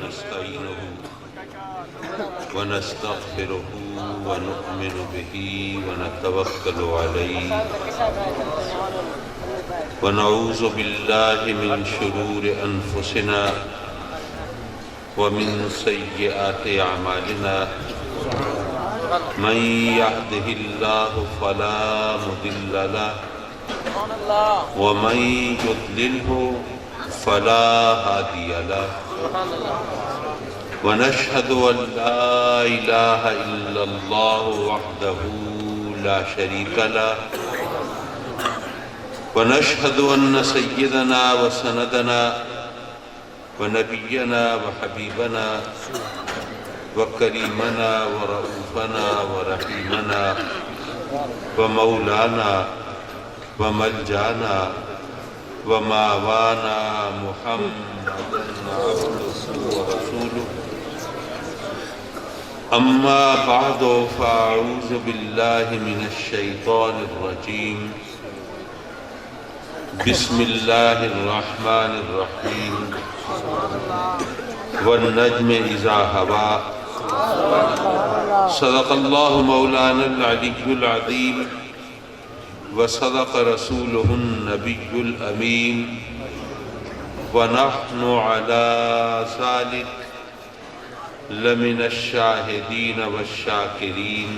ونستعينه ونستغفره ونؤمن به ونتوكل عليه ونعوذ بالله من شرور أنفسنا ومن سيئات أعمالنا من يهده الله فلا مضل له ومن يضلله فلا هادي له ونشهد أن لا إله إلا الله وحده لا شريك له ونشهد أن سيدنا وسندنا ونبينا وحبيبنا وكريمنا ورؤوفنا ورحيمنا ومولانا وملجانا وماوانا محمدا عبده ورسوله أما بعد فأعوذ بالله من الشيطان الرجيم بسم الله الرحمن الرحيم والنجم إذا هوى صدق الله مولانا العلي العظيم وصدق رسوله النبي الأمين ونحن على ذلك لمن الشاهدين والشاكرين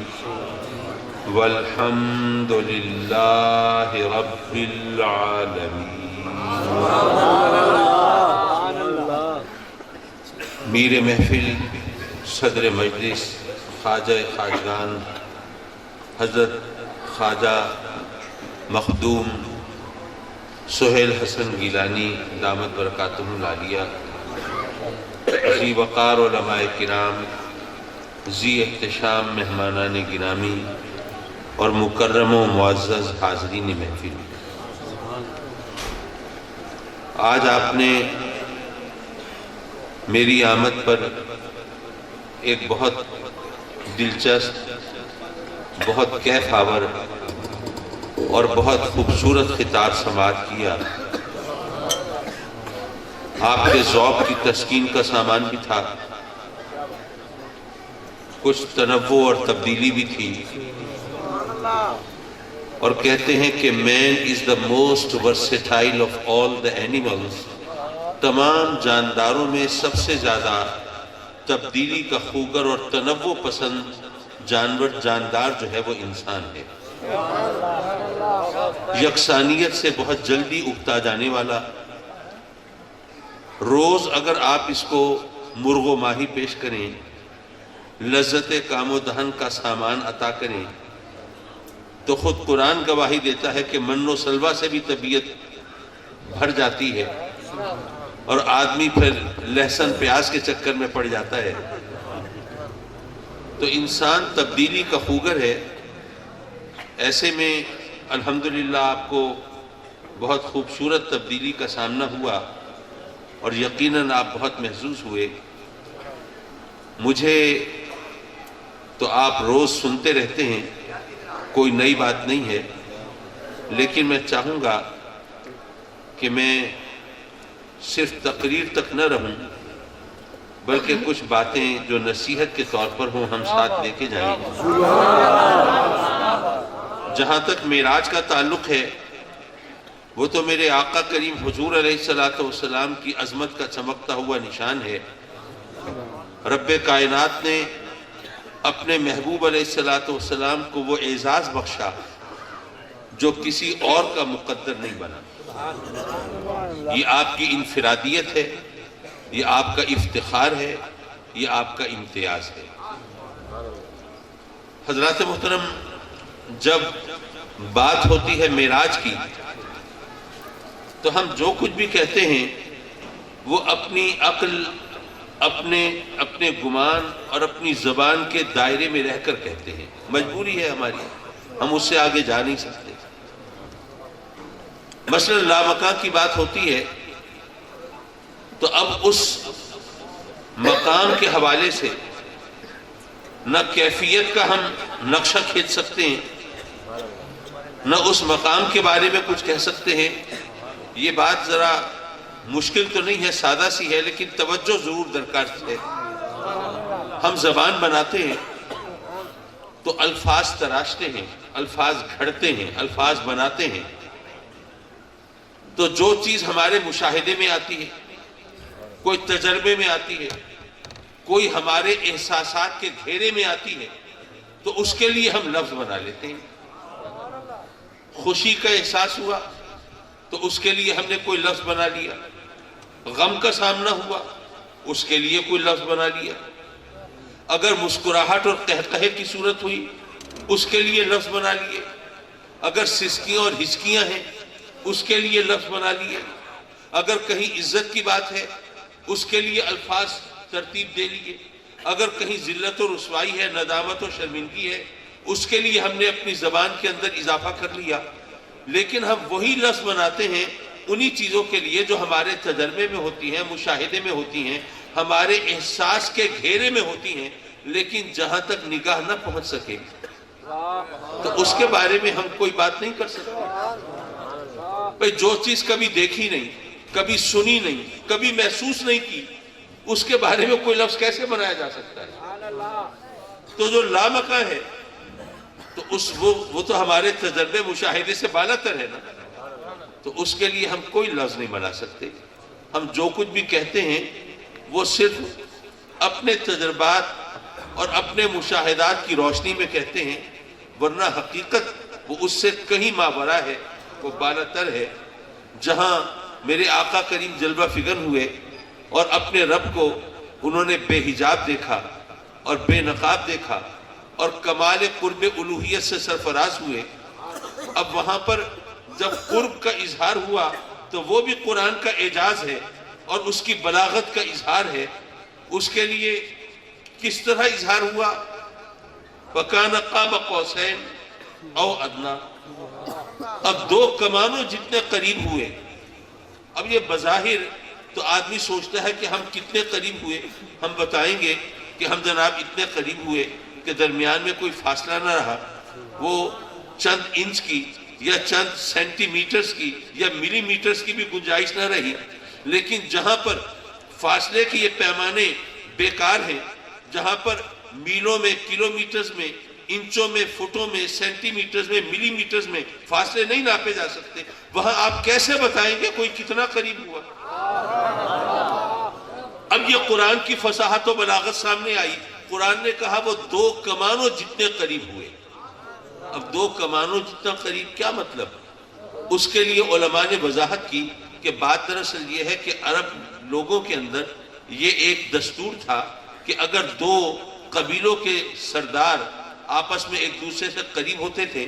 والحمد لله رب العالمين. میر محفل صدر مجلس خواجہ خواجگان حضرت خواجہ مخدوم سہیل حسن گیلانی دامت برکاتہ العالیہ، ذی وقار علماء کرام، ذی احتشام مہمانان گرامی اور مکرم و معزز حاضرین محفل، آج آپ نے میری آمد پر ایک بہت دلچسپ، بہت کیف آور اور بہت خوبصورت خطاب سماعت کیا۔ آپ کے ذوق کی تسکین کا سامان بھی تھا، کچھ تنوع اور تبدیلی بھی تھی، اور کہتے ہیں کہ man is the most versatile of all the animals, تمام جانداروں میں سب سے زیادہ تبدیلی کا خوگر اور تنوع پسند جاندار جو ہے وہ انسان ہے، یکسانیت سے بہت جلدی اکتا جانے والا۔ روز اگر آپ اس کو مرغ و ماہی پیش کریں، لذت کام و دہن کا سامان عطا کریں، تو خود قرآن گواہی دیتا ہے کہ من و سلوہ سے بھی طبیعت بھر جاتی ہے اور آدمی پھر لہسن پیاز کے چکر میں پڑ جاتا ہے۔ تو انسان تبدیلی کا خوگر ہے۔ ایسے میں الحمدللہ آپ کو بہت خوبصورت تبدیلی کا سامنا ہوا اور یقیناً آپ بہت محظوظ ہوئے۔ مجھے تو آپ روز سنتے رہتے ہیں، کوئی نئی بات نہیں ہے، لیکن میں چاہوں گا کہ میں صرف تقریر تک نہ رہوں، بلکہ کچھ باتیں جو نصیحت کے طور پر ہوں ہم ساتھ لے کے جائیں۔ جہاں تک معراج کا تعلق ہے، وہ تو میرے آقا کریم حضور علیہ السلام کی عظمت کا چمکتا ہوا نشان ہے۔ رب کائنات نے اپنے محبوب علیہ السلام کو وہ اعزاز بخشا جو کسی اور کا مقدر نہیں بنا۔ یہ آپ کی انفرادیت ہے، یہ آپ کا افتخار ہے، یہ آپ کا امتیاز ہے۔ حضرات محترم، جب بات ہوتی ہے معراج کی تو ہم جو کچھ بھی کہتے ہیں وہ اپنی عقل، اپنے گمان اور اپنی زبان کے دائرے میں رہ کر کہتے ہیں۔ مجبوری ہے ہماری، ہم اس سے آگے جا نہیں سکتے۔ مثلا لامکاں کی بات ہوتی ہے تو اب اس مقام کے حوالے سے نہ کیفیت کا ہم نقشہ کھینچ سکتے ہیں، نہ اس مقام کے بارے میں کچھ کہہ سکتے ہیں۔ یہ بات ذرا مشکل تو نہیں ہے، سادہ سی ہے، لیکن توجہ ضرور درکار ہے۔ ہم زبان بناتے ہیں تو الفاظ تراشتے ہیں، الفاظ گھڑتے ہیں، الفاظ بناتے ہیں، تو جو چیز ہمارے مشاہدے میں آتی ہے، کوئی تجربے میں آتی ہے، کوئی ہمارے احساسات کے گھیرے میں آتی ہے، تو اس کے لیے ہم لفظ بنا لیتے ہیں۔ خوشی کا احساس ہوا تو اس کے لیے ہم نے کوئی لفظ بنا لیا، غم کا سامنا ہوا اس کے لیے کوئی لفظ بنا لیا، اگر مسکراہٹ اور قہقہے کی صورت ہوئی اس کے لیے لفظ بنا لیے، اگر سسکیاں اور ہچکیاں ہیں اس کے لیے لفظ بنا لیے، اگر کہیں عزت کی بات ہے اس کے لیے الفاظ ترتیب دے لیے، اگر کہیں ذلت و رسوائی ہے، ندامت و شرمندگی ہے، اس کے لیے ہم نے اپنی زبان کے اندر اضافہ کر لیا۔ لیکن ہم وہی لفظ بناتے ہیں انہی چیزوں کے لیے جو ہمارے تجربے میں ہوتی ہیں، مشاہدے میں ہوتی ہیں، ہمارے احساس کے گھیرے میں ہوتی ہیں، لیکن جہاں تک نگاہ نہ پہنچ سکے تو اس کے بارے میں ہم کوئی بات نہیں کر سکتے۔ بھئی جو چیز کبھی دیکھی نہیں، کبھی سنی نہیں، کبھی محسوس نہیں کی، اس کے بارے میں کوئی لفظ کیسے بنایا جا سکتا ہے؟ تو جو لامکاں ہے تو وہ تو ہمارے تجربے مشاہدے سے بالا تر ہے نا، تو اس کے لیے ہم کوئی لفظ نہیں بنا سکتے۔ ہم جو کچھ بھی کہتے ہیں وہ صرف اپنے تجربات اور اپنے مشاہدات کی روشنی میں کہتے ہیں، ورنہ حقیقت وہ اس سے کہیں ماورا ہے، وہ بالا تر ہے۔ جہاں میرے آقا کریم جلوہ فکر ہوئے اور اپنے رب کو انہوں نے بے حجاب دیکھا اور بے نقاب دیکھا اور کمال قرب الوہیت سے سرفراز ہوئے، اب وہاں پر جب قرب کا اظہار ہوا تو وہ بھی قرآن کا اعجاز ہے اور اس کی بلاغت کا اظہار ہے۔ اس کے لیے کس طرح اظہار ہوا؟ فَكَانَ قَابَ قَوْسَيْنِ أَوْ أَدْنَىٰ، اب دو کمانوں جتنے قریب ہوئے۔ اب یہ بظاہر تو آدمی سوچتا ہے کہ ہم کتنے قریب ہوئے، ہم بتائیں گے کہ ہم جناب اتنے قریب ہوئے کہ درمیان میں کوئی فاصلہ نہ رہا، وہ چند انچ کی یا چند سینٹی میٹرز کی یا ملی میٹرز کی بھی گنجائش نہ رہی۔ لیکن جہاں پر فاصلے کی یہ پیمانے بیکار ہیں، جہاں پر میلوں میں، کلومیٹرز میں، انچوں میں، فٹوں میں، سینٹی میٹرز میں، ملی میٹرز میں فاصلے نہیں ناپے جا سکتے، وہاں آپ کیسے بتائیں گے کوئی کتنا قریب ہوا؟ اب یہ قرآن کی فصاحت و بلاغت سامنے آئی، قرآن نے کہا وہ دو کمانوں جتنے قریب ہوئے۔ اب دو کمانوں جتنا قریب کیا مطلب؟ اس کے لیے علماء نے وضاحت کی کہ بات دراصل یہ ہے کہ عرب لوگوں کے اندر یہ ایک دستور تھا کہ اگر دو قبیلوں کے سردار آپس میں ایک دوسرے سے قریب ہوتے تھے،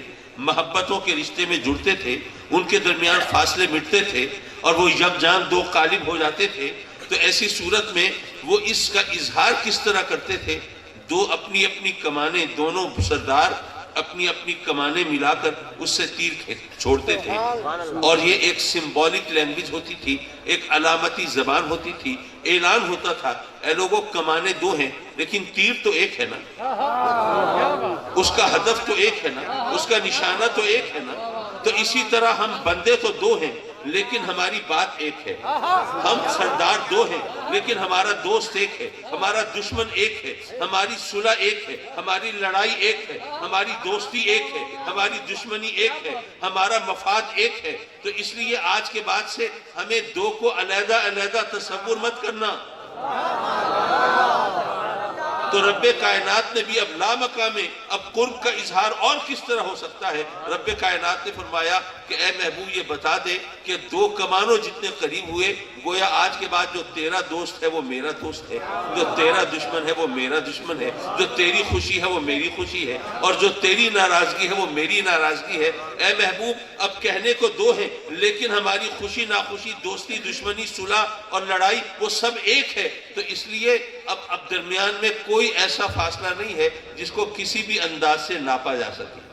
محبتوں کے رشتے میں جڑتے تھے، ان کے درمیان فاصلے مٹتے تھے اور وہ یکجان دو قالب ہو جاتے تھے، تو ایسی صورت میں وہ اس کا اظہار کس طرح کرتے تھے؟ دو اپنی اپنی کمانیں، دونوں سردار اپنی اپنی کمانیں ملا کر اس سے تیر چھوڑتے تھے، اور یہ ایک سمبولک لینگویج ہوتی تھی، ایک علامتی زبان ہوتی تھی، اعلان ہوتا تھا اے لوگوں کمانیں دو ہیں لیکن تیر تو ایک ہے نا، اس کا ہدف تو ایک ہے نا، اس کا نشانہ تو ایک ہے نا۔ تو اسی طرح ہم بندے تو دو ہیں لیکن ہماری بات ایک ہے، ہم سردار دو ہیں لیکن ہمارا دوست ایک ہے، ہمارا دشمن ایک ہے، ہماری صلح ایک ہے، ہماری لڑائی ایک ہے، ہماری دوستی ایک ہے، ہماری دشمنی ایک ہے، ہمارا مفاد ایک ہے۔ تو اس لیے آج کے بعد سے ہمیں دو کو علیحدہ علیحدہ تصور مت کرنا۔ تو رب کائنات نے بھی اب لامکاں میں اب قرب کا اظہار اور کس طرح ہو سکتا ہے؟ رب کائنات نے فرمایا کہ اے محبوب یہ بتا دے کہ دو کمانوں جتنے قریب ہوئے، گویا آج کے بعد جو تیرا دوست ہے وہ میرا دوست ہے، جو تیرا دشمن ہے وہ میرا دشمن ہے، جو تیری خوشی ہے وہ میری خوشی ہے، اور جو تیری ناراضگی ہے وہ میری ناراضگی ہے۔ اے محبوب اب کہنے کو دو ہیں لیکن ہماری خوشی ناخوشی، دوستی دشمنی، صلح اور لڑائی وہ سب ایک ہے۔ تو اس لیے اب درمیان میں کوئی ایسا فاصلہ نہیں ہے جس کو کسی بھی انداز سے ناپا جا سکے۔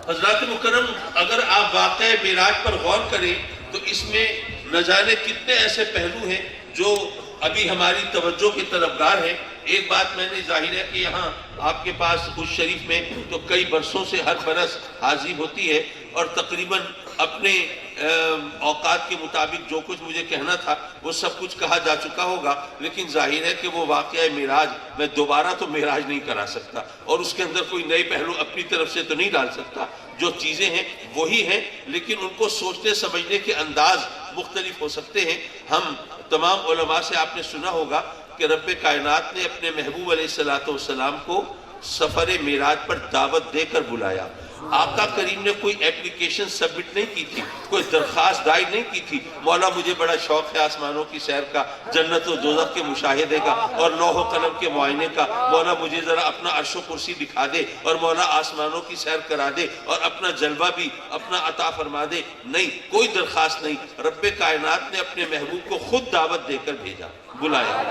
حضرات مکرم، اگر آپ واقعہ معراج پر غور کریں تو اس میں نہ جانے کتنے ایسے پہلو ہیں جو ابھی ہماری توجہ کے طلبگار ہیں، ایک بات میں نے ظاہر ہے کہ یہاں آپ کے پاس اس شریف میں تو کئی برسوں سے ہر برس حاضری ہوتی ہے، اور تقریباً اپنے اوقات کے مطابق جو کچھ مجھے کہنا تھا وہ سب کچھ کہا جا چکا ہوگا، لیکن ظاہر ہے کہ وہ واقعہ معراج میں دوبارہ تو معراج نہیں کرا سکتا، اور اس کے اندر کوئی نئے پہلو اپنی طرف سے تو نہیں ڈال سکتا۔ جو چیزیں ہیں وہی ہیں، لیکن ان کو سوچنے سمجھنے کے انداز مختلف ہو سکتے ہیں۔ ہم تمام علماء سے آپ نے سنا ہوگا کہ رب کائنات نے اپنے محبوب علیہ السلام کو سفر معراج پر دعوت دے کر بلایا۔ آقا کریم نے کوئی اپلیکیشن سبمٹ نہیں کی تھی، کوئی درخواست دائر نہیں کی تھی، مولا مجھے بڑا شوق ہے آسمانوں کی سیر کا، جنت و دوزخ کے مشاہدے کا اور لوح و قلم کے معائنے کا، مولا مجھے ذرا اپنا عرش و کرسی دکھا دے اور مولا آسمانوں کی سیر کرا دے اور اپنا جلوہ بھی اپنا عطا فرما دے۔ نہیں، کوئی درخواست نہیں، رب کائنات نے اپنے محبوب کو خود دعوت دے کر بھیجا، بلایا،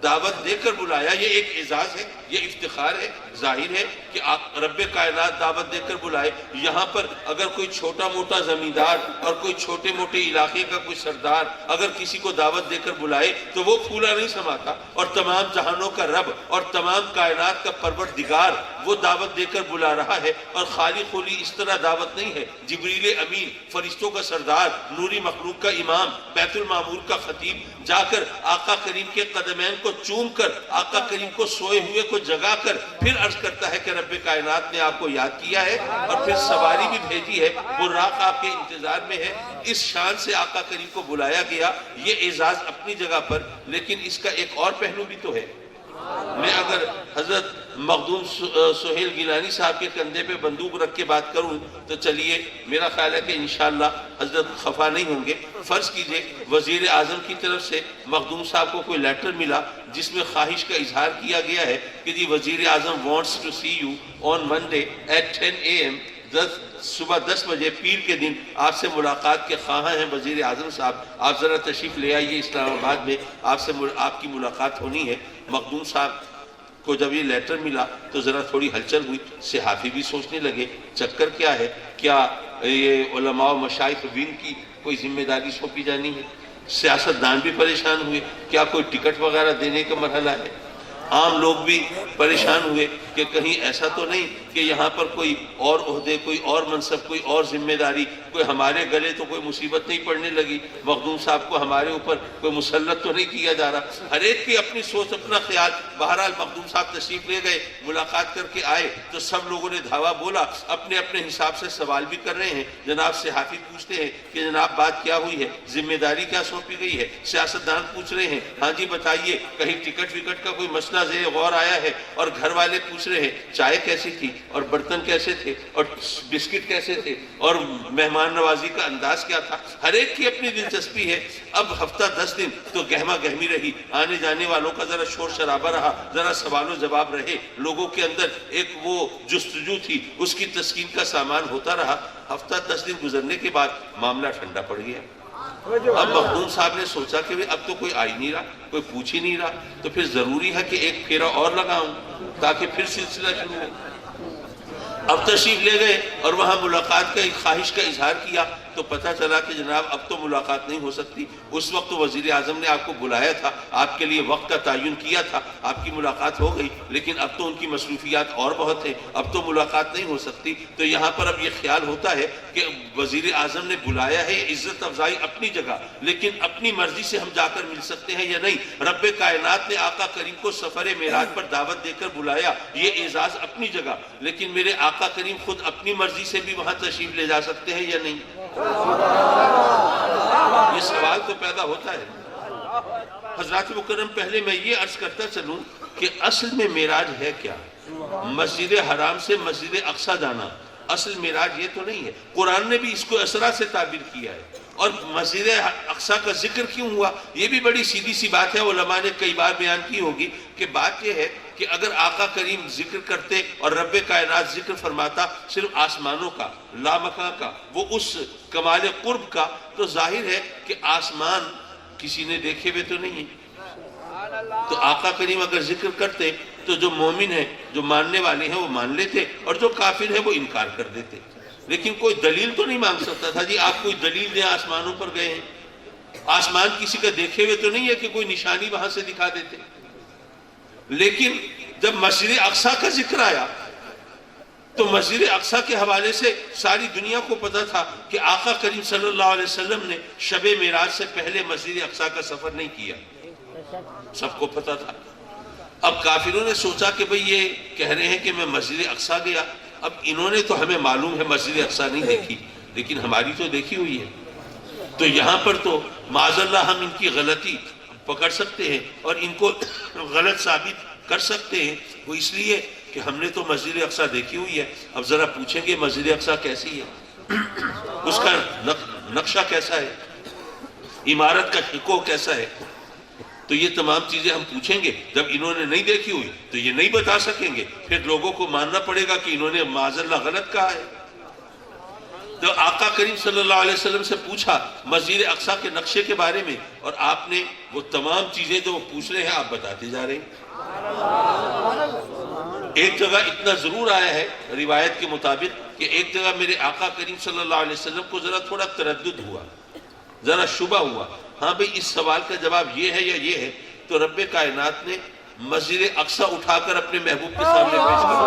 دعوت دے کر بلایا۔ یہ ایک اعزاز ہے، یہ افتخار ہے۔ ظاہر ہے کہ رب کائنات دعوت دے کر بلائے۔ یہاں پر اگر کوئی چھوٹا موٹا زمیندار اور کوئی چھوٹے موٹے علاقے کا کوئی سردار اگر کسی کو دعوت دے کر بلائے تو وہ پھولا نہیں سماتا، اور تمام جہانوں کا رب اور تمام کائنات کا پروردگار وہ دعوت دے کر بلا رہا ہے، اور خالی خولی اس طرح دعوت نہیں ہے۔ جبریل امین، فرشتوں کا سردار، نوری مخلوق کا امام، بیت المعمور کا خطیب جا کر آقا کریم کے قدمین کو چوم کر آقا کریم کو سوئے ہوئے کو جگا کر پھر عرض کرتا ہے کہ رب کائنات نے آپ کو یاد کیا ہے، اور پھر سواری بھی بھیجی ہے، براق آپ کے انتظار میں ہے۔ اس شان سے آقا کریم کو بلایا گیا، یہ اعزاز اپنی جگہ پر، لیکن اس کا ایک اور پہلو بھی تو ہے۔ میں اگر حضرت مخدوم سہیل گیلانی صاحب کے کندھے پہ بندوق رکھ کے بات کروں تو چلیے، میرا خیال ہے کہ انشاءاللہ حضرت خفا نہیں ہوں گے۔ فرض کیجئے وزیر اعظم کی طرف سے مخدوم صاحب کو کوئی لیٹر ملا جس میں خواہش کا اظہار کیا گیا ہے کہ جی وزیر اعظم wants to see you on Monday at 10 AM، صبح 10 بجے پیر کے دن آپ سے ملاقات کے خواہاں ہیں وزیر اعظم صاحب، آپ ذرا تشریف لے آئیے اسلام آباد میں، آپ کی ملاقات ہونی ہے۔ مخدوم صاحب کو جب یہ لیٹر ملا تو ذرا تھوڑی ہلچل ہوئی، صحافی بھی سوچنے لگے چکر کیا ہے، کیا یہ علماء و مشائخ وین کی کوئی ذمہ داری سونپی جانی ہے؟ سیاستدان بھی پریشان ہوئے، کیا کوئی ٹکٹ وغیرہ دینے کا مرحلہ ہے؟ عام لوگ بھی پریشان ہوئے کہ کہیں ایسا تو نہیں کہ یہاں پر کوئی اور عہدے، کوئی اور منصب، کوئی اور ذمہ داری، کوئی ہمارے گلے تو کوئی مصیبت نہیں پڑنے لگی، مخدوم صاحب کو ہمارے اوپر کوئی مسلط تو نہیں کیا جا رہا۔ ہر ایک کی اپنی سوچ، اپنا خیال۔ بہرحال مخدوم صاحب تشریف لے گئے، ملاقات کر کے آئے تو سب لوگوں نے دھاوا بولا، اپنے اپنے حساب سے سوال بھی کر رہے ہیں۔ جناب صحافی پوچھتے ہیں کہ جناب بات کیا ہوئی ہے، ذمہ داری کیا سونپی گئی ہے؟ سیاستدان پوچھ رہے ہیں ہاں جی بتائیے، کہیں ٹکٹ وکٹ کا کوئی مسئلہ زیر غور آیا ہے؟ اور گھر والے پوچھ رہے ہیں چائے کیسی تھی اور برتن کیسے تھے اور بسکٹ کیسے تھے اور مہمان نوازی کا انداز کیا تھا۔ ہر ایک کی اپنی دلچسپی ہے۔ اب ہفتہ 10 دن تو گہما گہمی رہی، آنے جانے والوں کا ذرا شور شرابہ رہا، ذرا سوال و جواب رہے، لوگوں کے اندر ایک وہ جستجو تھی، اس کی تسکین کا سامان ہوتا رہا۔ ہفتہ 10 دن گزرنے کے بعد معاملہ ٹھنڈا پڑ گیا۔ اب مخدوم صاحب نے سوچا کہ اب تو کوئی آ ہی نہیں رہا، کوئی پوچھ ہی نہیں رہا، تو پھر ضروری ہے کہ ایک پھیرا اور لگاؤں تاکہ پھر سلسلہ شروع ہو۔ اب تشریف لے گئے اور وہاں ملاقات کا ایک خواہش کا اظہار کیا تو پتہ چلا کہ جناب اب تو ملاقات نہیں ہو سکتی۔ اس وقت وزیر اعظم نے آپ کو بلایا تھا، آپ کے لیے وقت کا تعین کیا تھا، آپ کی ملاقات ہو گئی، لیکن اب تو ان کی مصروفیات اور بہت ہیں، اب تو ملاقات نہیں ہو سکتی۔ تو یہاں پر اب یہ خیال ہوتا ہے کہ وزیر اعظم نے بلایا ہے، عزت افزائی اپنی جگہ، لیکن اپنی مرضی سے ہم جا کر مل سکتے ہیں یا نہیں؟ رب کائنات نے آقا کریم کو سفر معراج پر دعوت دے کر بلایا، یہ اعزاز اپنی جگہ، لیکن میرے آقا کریم خود اپنی مرضی سے بھی وہاں تشریف لے جا سکتے ہیں یا نہیں؟ یہ سوال تو پیدا ہوتا ہے۔ حضرات مکرم، پہلے میں یہ عرض کرتا چلوں کہ اصل میں معراج ہے کیا؟ مسجد حرام سے مسجد اقصی جانا اصل معراج یہ تو نہیں ہے۔ قرآن نے بھی اس کو اسرا سے تعبیر کیا ہے، اور مسجد اقصی کا ذکر کیوں ہوا یہ بھی بڑی سیدھی سی بات ہے، علماء نے کئی بار بیان کی ہوگی کہ بات یہ ہے کہ اگر آقا کریم ذکر کرتے اور رب کائنات ذکر فرماتا صرف آسمانوں کا، لامکاں کا، وہ اس کمال قرب کا، تو ظاہر ہے کہ آسمان کسی نے دیکھے ہوئے تو نہیں ہے۔ تو آقا کریم اگر ذکر کرتے تو جو مومن ہیں، جو ماننے والے ہیں وہ مان لیتے، اور جو کافر ہیں وہ انکار کر دیتے۔ لیکن کوئی دلیل تو نہیں مانگ سکتا تھا جی آپ کوئی دلیل دیں آسمانوں پر گئے ہیں۔ آسمان کسی کا دیکھے ہوئے تو نہیں ہے کہ کوئی نشانی وہاں سے دکھا دیتے، لیکن جب مسجد اقصیٰ کا ذکر آیا تو مسجد اقصیٰ کے حوالے سے ساری دنیا کو پتا تھا کہ آقا کریم صلی اللہ علیہ وسلم نے شب معراج سے پہلے مسجد اقصیٰ کا سفر نہیں کیا، سب کو پتا تھا۔ اب کافروں نے سوچا کہ بھئی یہ کہہ رہے ہیں کہ میں مسجد اقصیٰ گیا، اب انہوں نے تو ہمیں معلوم ہے مسجد اقصیٰ نہیں دیکھی، لیکن ہماری تو دیکھی ہوئی ہے، تو یہاں پر تو معاذ اللہ ہم ان کی غلطی پکڑ سکتے ہیں اور ان کو غلط ثابت کر سکتے ہیں، وہ اس لیے کہ ہم نے تو مسجد اقصیٰ دیکھی ہوئی ہے۔ اب ذرا پوچھیں گے مسجد اقصیٰ کیسی ہے، اس کا نقشہ کیسا ہے، عمارت کا شکو کیسا ہے، تو یہ تمام چیزیں ہم پوچھیں گے۔ جب انہوں نے نہیں دیکھی ہوئی تو یہ نہیں بتا سکیں گے، پھر لوگوں کو ماننا پڑے گا کہ انہوں نے معاذ اللہ غلط کہا ہے۔ تو آقا کریم صلی اللہ علیہ وسلم سے پوچھا مسجد اقصیٰ کے نقشے کے بارے میں، اور آپ نے وہ تمام چیزیں جو وہ پوچھ رہے ہیں آپ بتاتے جا رہے ہیں۔ ایک جگہ اتنا ضرور آیا ہے روایت کے مطابق کہ ایک جگہ میرے آقا کریم صلی اللہ علیہ وسلم کو ذرا تھوڑا تردد ہوا، ذرا شبہ ہوا، ہاں بھئی اس سوال کا جواب یہ ہے یا یہ ہے، تو رب کائنات نے مسجد اقصیٰ اٹھا کر اپنے محبوب کے سامنے پیش کیا۔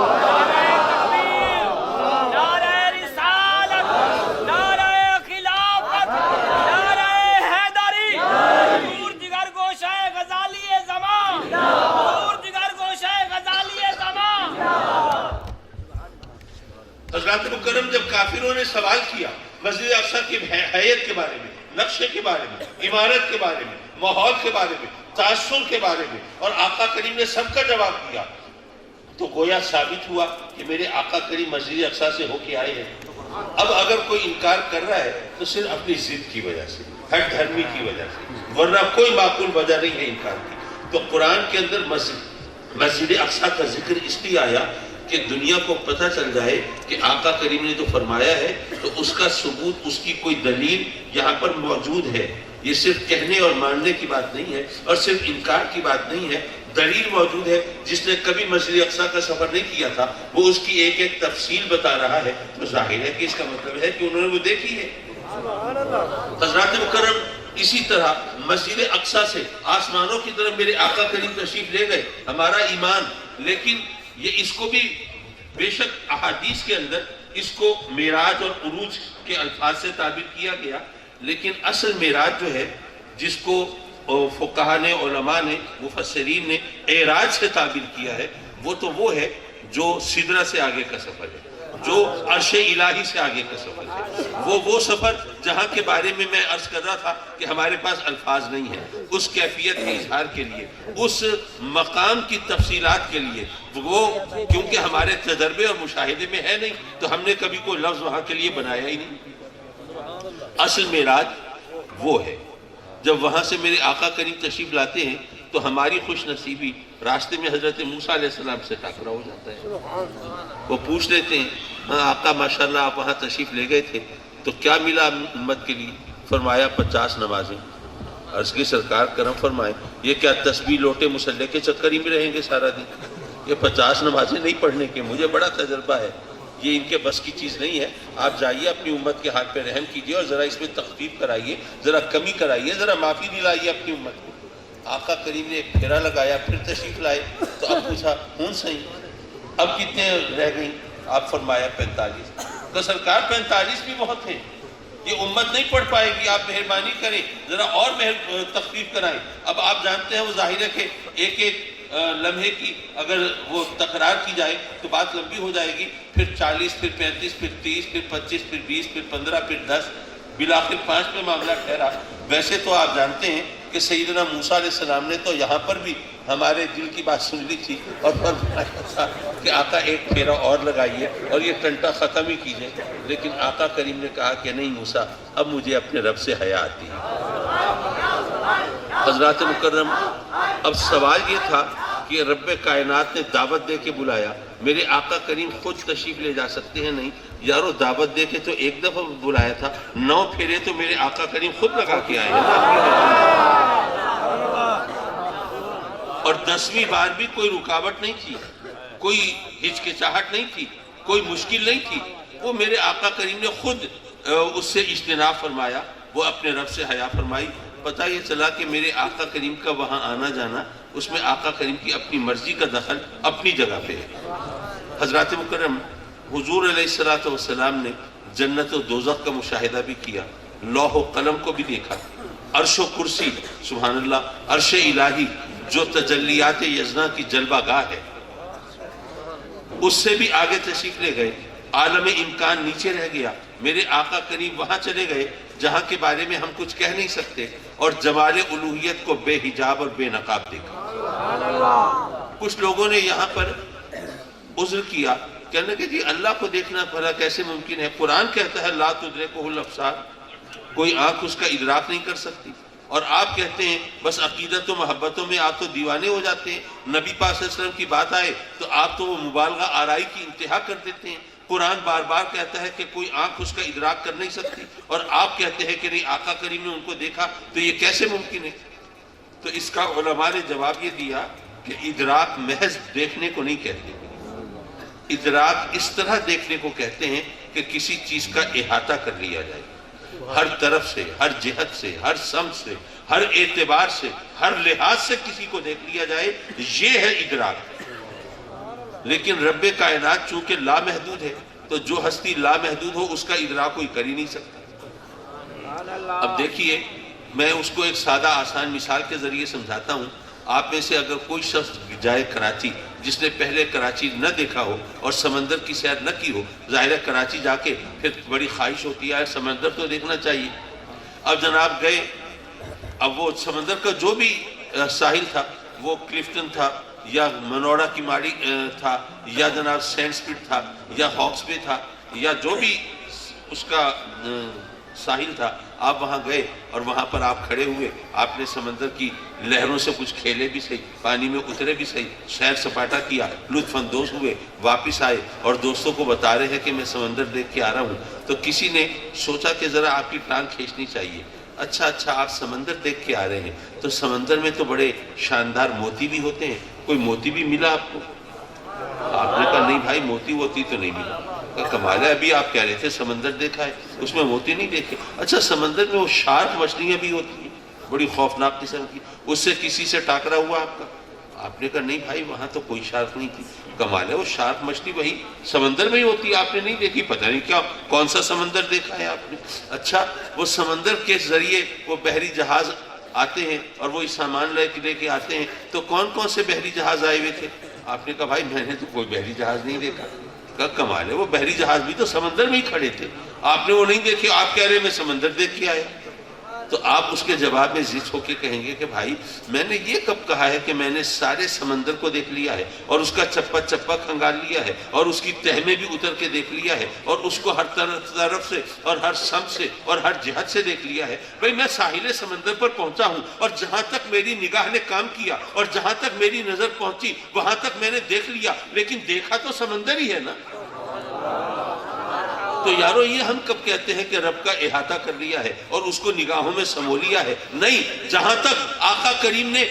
حضرات مکرم جب کافروں نے سوال کیا مسجد اقصیٰ کی حیت کے بارے میں، نقشے کے بارے میں، عمارت کے بارے میں، ماحول کے بارے میں، تاثر کے بارے میں، اور آقا کریم نے سب کا جواب دیا، تو گویا ثابت ہوا کہ میرے آقا کریم مسجد اقصیٰ سے ہو کے آئے ہیں۔ اب اگر کوئی انکار کر رہا ہے تو صرف اپنی ضد کی وجہ سے، ہٹ دھرمی کی وجہ سے، ورنہ کوئی معقول وجہ نہیں ہے انکار کی۔ تو قرآن کے اندر مسجد اقصیٰ کا ذکر اس لیے آیا کہ دنیا کو پتہ چل جائے کہ آقا کریم نے جو فرمایا ہے تو اس کا ثبوت، اس کی کوئی دلیل یہاں پر موجود ہے، یہ صرف کہنے اور ماننے کی بات نہیں ہے اور صرف انکار کی بات نہیں ہے، دلیل موجود ہے۔ جس نے کبھی مسجد اقصیٰ کا سفر نہیں کیا تھا وہ اس کی ایک ایک تفصیل بتا رہا ہے، تو ظاہر ہے کہ اس کا مطلب ہے کہ انہوں نے وہ دیکھی ہے۔ حضرات مکرم اسی طرح مسجد اقصیٰ سے آسمانوں کی طرف میرے آقا کریم تشریف لے گئے، ہمارا ایمان، لیکن یہ اس کو بھی بے شک احادیث کے اندر اس کو معراج اور عروج کے الفاظ سے تعبیر کیا گیا، لیکن اصل معراج جو ہے جس کو فقہا نے، علماء نے، مفسرین نے اعراج سے تعبیر کیا ہے، وہ ہے جو سدرہ سے آگے کا سفر ہے، جو عرش الہی سے آگے کا سفر ہے، وہ سفر جہاں کے بارے میں عرض کر رہا تھا کہ ہمارے پاس الفاظ نہیں ہیں اس کیفیت کے اظہار کے لیے، اس مقام کی تفصیلات کے لیے، وہ کیونکہ ہمارے تجربے اور مشاہدے میں ہے نہیں تو ہم نے کبھی کوئی لفظ وہاں کے لیے بنایا ہی نہیں۔ اصل معراج وہ ہے جب وہاں سے میرے آقا کریم تشریف لاتے ہیں تو ہماری خوش نصیبی راستے میں حضرت موسیٰ علیہ السلام سے ٹاکرا ہو جاتا ہے۔ وہ پوچھ لیتے ہیں، ہاں آقا ماشاءاللہ آپ وہاں تشریف لے گئے تھے تو کیا ملا امت کے لیے؟ فرمایا 50 نمازیں۔ عرض کی سرکار کرم فرمائے یہ کیا تسبیح لوٹے مصلی کے چکر ہی میں رہیں گے سارا دن؟ یہ 50 نمازیں نہیں پڑھنے کے، مجھے بڑا تجربہ ہے، یہ ان کے بس کی چیز نہیں ہے، آپ جائیے اپنی امت کے ہاتھ پہ رحم کیجئے اور ذرا اس میں تخفیف کرائیے، ذرا کمی کرائیے، ذرا معافی دلائیے اپنی امت کو۔ آقا کریم نے ایک پھیرا لگایا، پھر تشریف لائے تو اب پوچھا ہوں صحیح اب کتنے رہ گئیں؟ آپ فرمایا 45۔ تو سرکار 45 بھی بہت ہیں، یہ امت نہیں پڑھ پائے گی، آپ مہربانی کریں ذرا اور تخفیف کرائیں۔ اب آپ جانتے ہیں وہ ظاہر ہے کہ ایک ایک لمحے کی اگر وہ تکرار کی جائے تو بات لمبی ہو جائے گی، پھر 40، پھر 35، پھر 30، پھر 25، پھر 20، پھر 15، پھر 10، بالآخر 5 پہ معاملہ ٹھہرا۔ ویسے تو آپ جانتے ہیں کہ سیدنا موسیٰ علیہ السلام نے تو یہاں پر بھی ہمارے دل کی بات سن لی تھی اور فرمایا تھا کہ آقا ایک پھیرا اور لگائیے اور یہ ٹنٹا ختم ہی کیجئے، لیکن آقا کریم نے کہا کہ نہیں موسیٰ اب مجھے اپنے رب سے حیا آتی ہے۔ حضرات مکرم اب سوال یہ تھا کہ رب کائنات نے دعوت دے کے بلایا، میرے آقا کریم خود تشریف لے جا سکتے ہیں؟ نہیں یارو، دعوت دے کے تو ایک دفعہ بلایا تھا، 9 پھیرے تو میرے آقا کریم خود لگا کے آئے ہیں، اور 10ویں بار بھی کوئی رکاوٹ نہیں تھی، کوئی ہچکچاہٹ نہیں تھی، کوئی مشکل نہیں تھی، وہ میرے آقا کریم نے خود اس سے اجتناب فرمایا، وہ اپنے رب سے حیا فرمائی۔ پتہ یہ چلا کہ میرے آقا کریم کا وہاں آنا جانا، اس میں آقا کریم کی اپنی مرضی کا دخل اپنی جگہ پہ ہے۔ حضرات مکرم، حضور علیہ الصلوۃ والسلام نے جنت و دوزخ کا مشاہدہ بھی کیا، لوح و قلم کو بھی دیکھا، عرش و کرسی، سبحان اللہ، عرش الہی جو تجلیات یزنا کی جلوہ گاہ ہے، اس سے بھی آگے تشریف لے گئے۔ عالم امکان نیچے رہ گیا، میرے آقا کریم وہاں چلے گئے جہاں کے بارے میں ہم کچھ کہہ نہیں سکتے، اور جمال الوہیت کو بے حجاب اور بے نقاب دیکھا۔ کچھ لوگوں نے یہاں پر عذر کیا، کہنے کہ جی اللہ کو دیکھنا بھلا کیسے ممکن ہے؟ قرآن کہتا ہے لا تدرکہ الابصار، کوئی آنکھ اس کا ادراک نہیں کر سکتی، اور آپ کہتے ہیں بس عقیدت و محبتوں میں آپ تو دیوانے ہو جاتے ہیں، نبی پاک صلی اللہ علیہ وسلم کی بات آئے تو آپ تو وہ مبالغہ آرائی کی انتہا کر دیتے ہیں۔ قرآن بار بار کہتا ہے کہ کوئی آنکھ اس کا ادراک کر نہیں سکتی، اور آپ کہتے ہیں کہ نہیں آقا کریم نے ان کو دیکھا، تو یہ کیسے ممکن ہے؟ تو اس کا علماء نے جواب یہ دیا کہ ادراک محض دیکھنے کو نہیں کہتے، ادراک اس طرح دیکھنے کو کہتے ہیں کہ کسی چیز کا احاطہ کر لیا جائے، ہر طرف سے، ہر جہت سے، ہر سمت سے، ہر اعتبار سے، ہر لحاظ سے کسی کو دیکھ لیا جائے، یہ ہے ادراک۔ لیکن رب کائنات چونکہ لامحدود ہے، تو جو ہستی لامحدود ہو اس کا ادراک کوئی کر ہی نہیں سکتا۔ اب دیکھیے، میں اس کو ایک سادہ آسان مثال کے ذریعے سمجھاتا ہوں۔ آپ میں سے اگر کوئی شخص جائے کراچی، جس نے پہلے کراچی نہ دیکھا ہو اور سمندر کی سیر نہ کی ہو، ظاہر ہے کراچی جا کے پھر بڑی خواہش ہوتی ہے سمندر تو دیکھنا چاہیے۔ اب جناب گئے، اب وہ سمندر کا جو بھی ساحل تھا، وہ کلفٹن تھا یا منوڑا کی ماڑی تھا یا جناب سینڈ سپٹ تھا یا ہاکس بے تھا یا جو بھی اس کا ساحل تھا، آپ وہاں گئے اور وہاں پر آپ کھڑے ہوئے، آپ نے سمندر کی لہروں سے کچھ کھیلے بھی صحیح، پانی میں اترے بھی صحیح، سیر سپاٹا کیا، لطف اندوز ہوئے، واپس آئے اور دوستوں کو بتا رہے ہیں کہ میں سمندر دیکھ کے آ رہا ہوں، تو کسی نے سوچا کہ ذرا آپ کی ٹانگ کھینچنی چاہیے۔ اچھا آپ سمندر دیکھ کے آ رہے ہیں، تو سمندر میں تو بڑے شاندار موتی بھی ہوتے ہیں، کوئی موتی بھی ملا آپ کو؟ آپ نے کہا نہیں بھائی، موتی ووتی تو نہیں ملا۔ کمال ہے، ابھی آپ کہہ رہے تھے سمندر دیکھا ہے، اس میں موتی نہیں دیکھے۔ اچھا سمندر میں وہ شارک مچھلیاں بھی ہوتی ہیں، بڑی خوفناک قسم کی، اس سے کسی سے ٹاکرا ہوا آپ کا؟ آپ نے کہا نہیں بھائی، وہاں تو کوئی شارک نہیں تھی۔ کمال ہے، وہ شارک مچھلی وہی سمندر میں ہی ہوتی ہے، آپ نے نہیں دیکھی، پتہ نہیں کیا کون سا سمندر دیکھا ہے آپ نے۔ اچھا وہ سمندر کے ذریعے وہ بحری جہاز آتے ہیں اور وہ سامان لے کے آتے ہیں، تو کون سے بحری جہاز آئے ہوئے تھے؟ آپ نے کہا بھائی میں نے تو کوئی بحری جہاز نہیں دیکھا۔ کہا کمال ہے، وہ بحری جہاز بھی تو سمندر میں ہی کھڑے تھے، آپ نے وہ نہیں دیکھے، آپ کہہ رہے میں سمندر دیکھ کے آیا۔ تو آپ اس کے جواب میں ضد ہو کے کہیں گے کہ بھائی میں نے یہ کب کہا ہے کہ میں نے سارے سمندر کو دیکھ لیا ہے اور اس کا چپا چپا کھنگال لیا ہے اور اس کی تہ میں بھی اتر کے دیکھ لیا ہے اور اس کو ہر طرف سے اور ہر سمت سے اور ہر جہت سے دیکھ لیا ہے؟ بھائی میں ساحل سمندر پر پہنچا ہوں اور جہاں تک میری نگاہ نے کام کیا اور جہاں تک میری نظر پہنچی وہاں تک میں نے دیکھ لیا، لیکن دیکھا تو سمندر ہی ہے نا۔ تو یارو یہ ہم کب کہتے ہیں کہ رب کا احاطہ کر لیا ہے اور اس کو نگاہوں میں سمو لیا ہے؟ نہیں، جہاں تک آقا کریم نے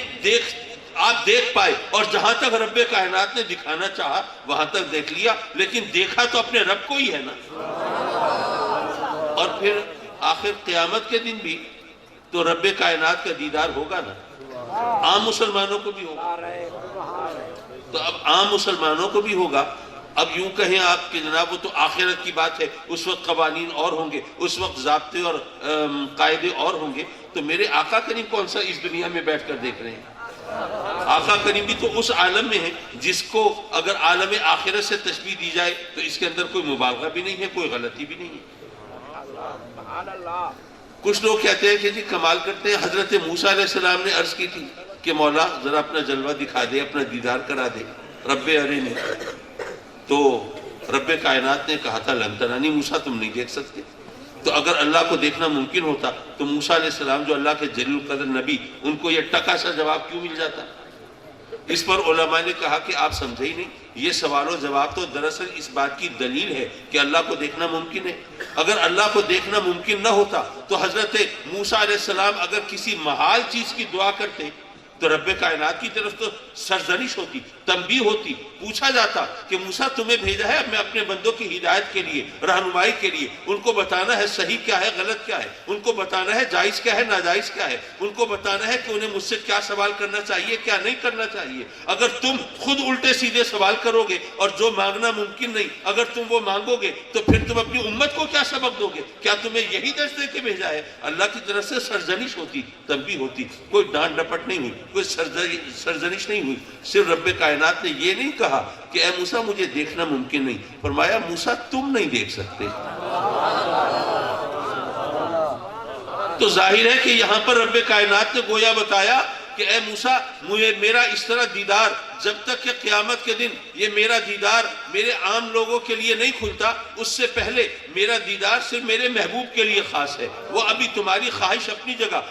آپ دیکھ پائے اور جہاں تک رب کائنات نے دکھانا چاہا وہاں تک دیکھ لیا، لیکن دیکھا تو اپنے رب کو ہی ہے نا۔ اور پھر آخر قیامت کے دن بھی تو رب کائنات کا دیدار ہوگا نا، عام مسلمانوں کو بھی ہوگا۔ تو اب عام مسلمانوں کو بھی ہوگا۔ اب یوں کہیں آپ کہ جناب وہ تو آخرت کی بات ہے، اس وقت قوانین اور ہوں گے، اس وقت ضابطے اور قاعدے اور ہوں گے، تو میرے آقا کریم کون سا اس دنیا میں بیٹھ کر دیکھ رہے ہیں؟ آقا کریم بھی تو اس عالم میں ہے جس کو اگر عالم آخرت سے تشبیہ دی جائے تو اس کے اندر کوئی مبالغہ بھی نہیں ہے، کوئی غلطی بھی نہیں ہے۔ کچھ لوگ کہتے ہیں کہ جی کمال کرتے ہیں، حضرت موسیٰ علیہ السلام نے عرض کی تھی کہ مولا ذرا اپنا جلوہ دکھا دے، اپنا دیدار کرا دے، رب ارنی، تو رب کائنات نے کہا تھا لن ترانی، موسیٰ تم نہیں دیکھ سکتے۔ تو اگر اللہ کو دیکھنا ممکن ہوتا تو موسیٰ علیہ السلام جو اللہ کے جلیل القدر نبی، ان کو یہ ٹکا سا جواب کیوں مل جاتا؟ اس پر علماء نے کہا کہ آپ سمجھے ہی نہیں، یہ سوال و جواب تو دراصل اس بات کی دلیل ہے کہ اللہ کو دیکھنا ممکن ہے۔ اگر اللہ کو دیکھنا ممکن نہ ہوتا تو حضرت موسیٰ علیہ السلام اگر کسی محال چیز کی دعا کرتے تو رب کائنات کی طرف تو سرزنش ہوتی، تنبیہ ہوتی، پوچھا جاتا کہ موسیٰ تمہیں بھیجا ہے میں اپنے بندوں کی ہدایت کے لیے، رہنمائی کے لیے، ان کو بتانا ہے صحیح کیا ہے غلط کیا ہے، ان کو بتانا ہے جائز کیا ہے ناجائز کیا ہے، ان کو بتانا ہے کہ انہیں مجھ سے کیا سوال کرنا چاہیے کیا نہیں کرنا چاہیے۔ اگر تم خود الٹے سیدھے سوال کرو گے اور جو مانگنا ممکن نہیں اگر تم وہ مانگو گے تو پھر تم اپنی امت کو کیا سبق دو گے؟ کیا تمہیں یہی درس دے کے بھیجا ہے؟ اللہ کی طرف سے سرزنش ہوتی، تنبیہ ہوتی، کوئی ڈانٹ ڈپٹ نہیں ہوئی، کوئی سرزنش نہیں ہوئی۔ صرف رب کائنات نے یہ نہیں کہا کہ اے موسیٰ مجھے دیکھنا ممکن نہیں، فرمایا موسیٰ تم نہیں دیکھ سکتے۔ تو ظاہر ہے کہ یہاں پر رب کائنات نے گویا بتایا کہ اے موسیٰ مجھے میرا اس طرح دیدار جب تک کہ قیامت کے دن یہ میرا دیدار میرے عام لوگوں کے لیے نہیں کھلتا، اس سے پہلے میرا دیدار صرف میرے محبوب کے لیے خاص ہے۔ وہ ابھی تمہاری خواہش اپنی جگہ،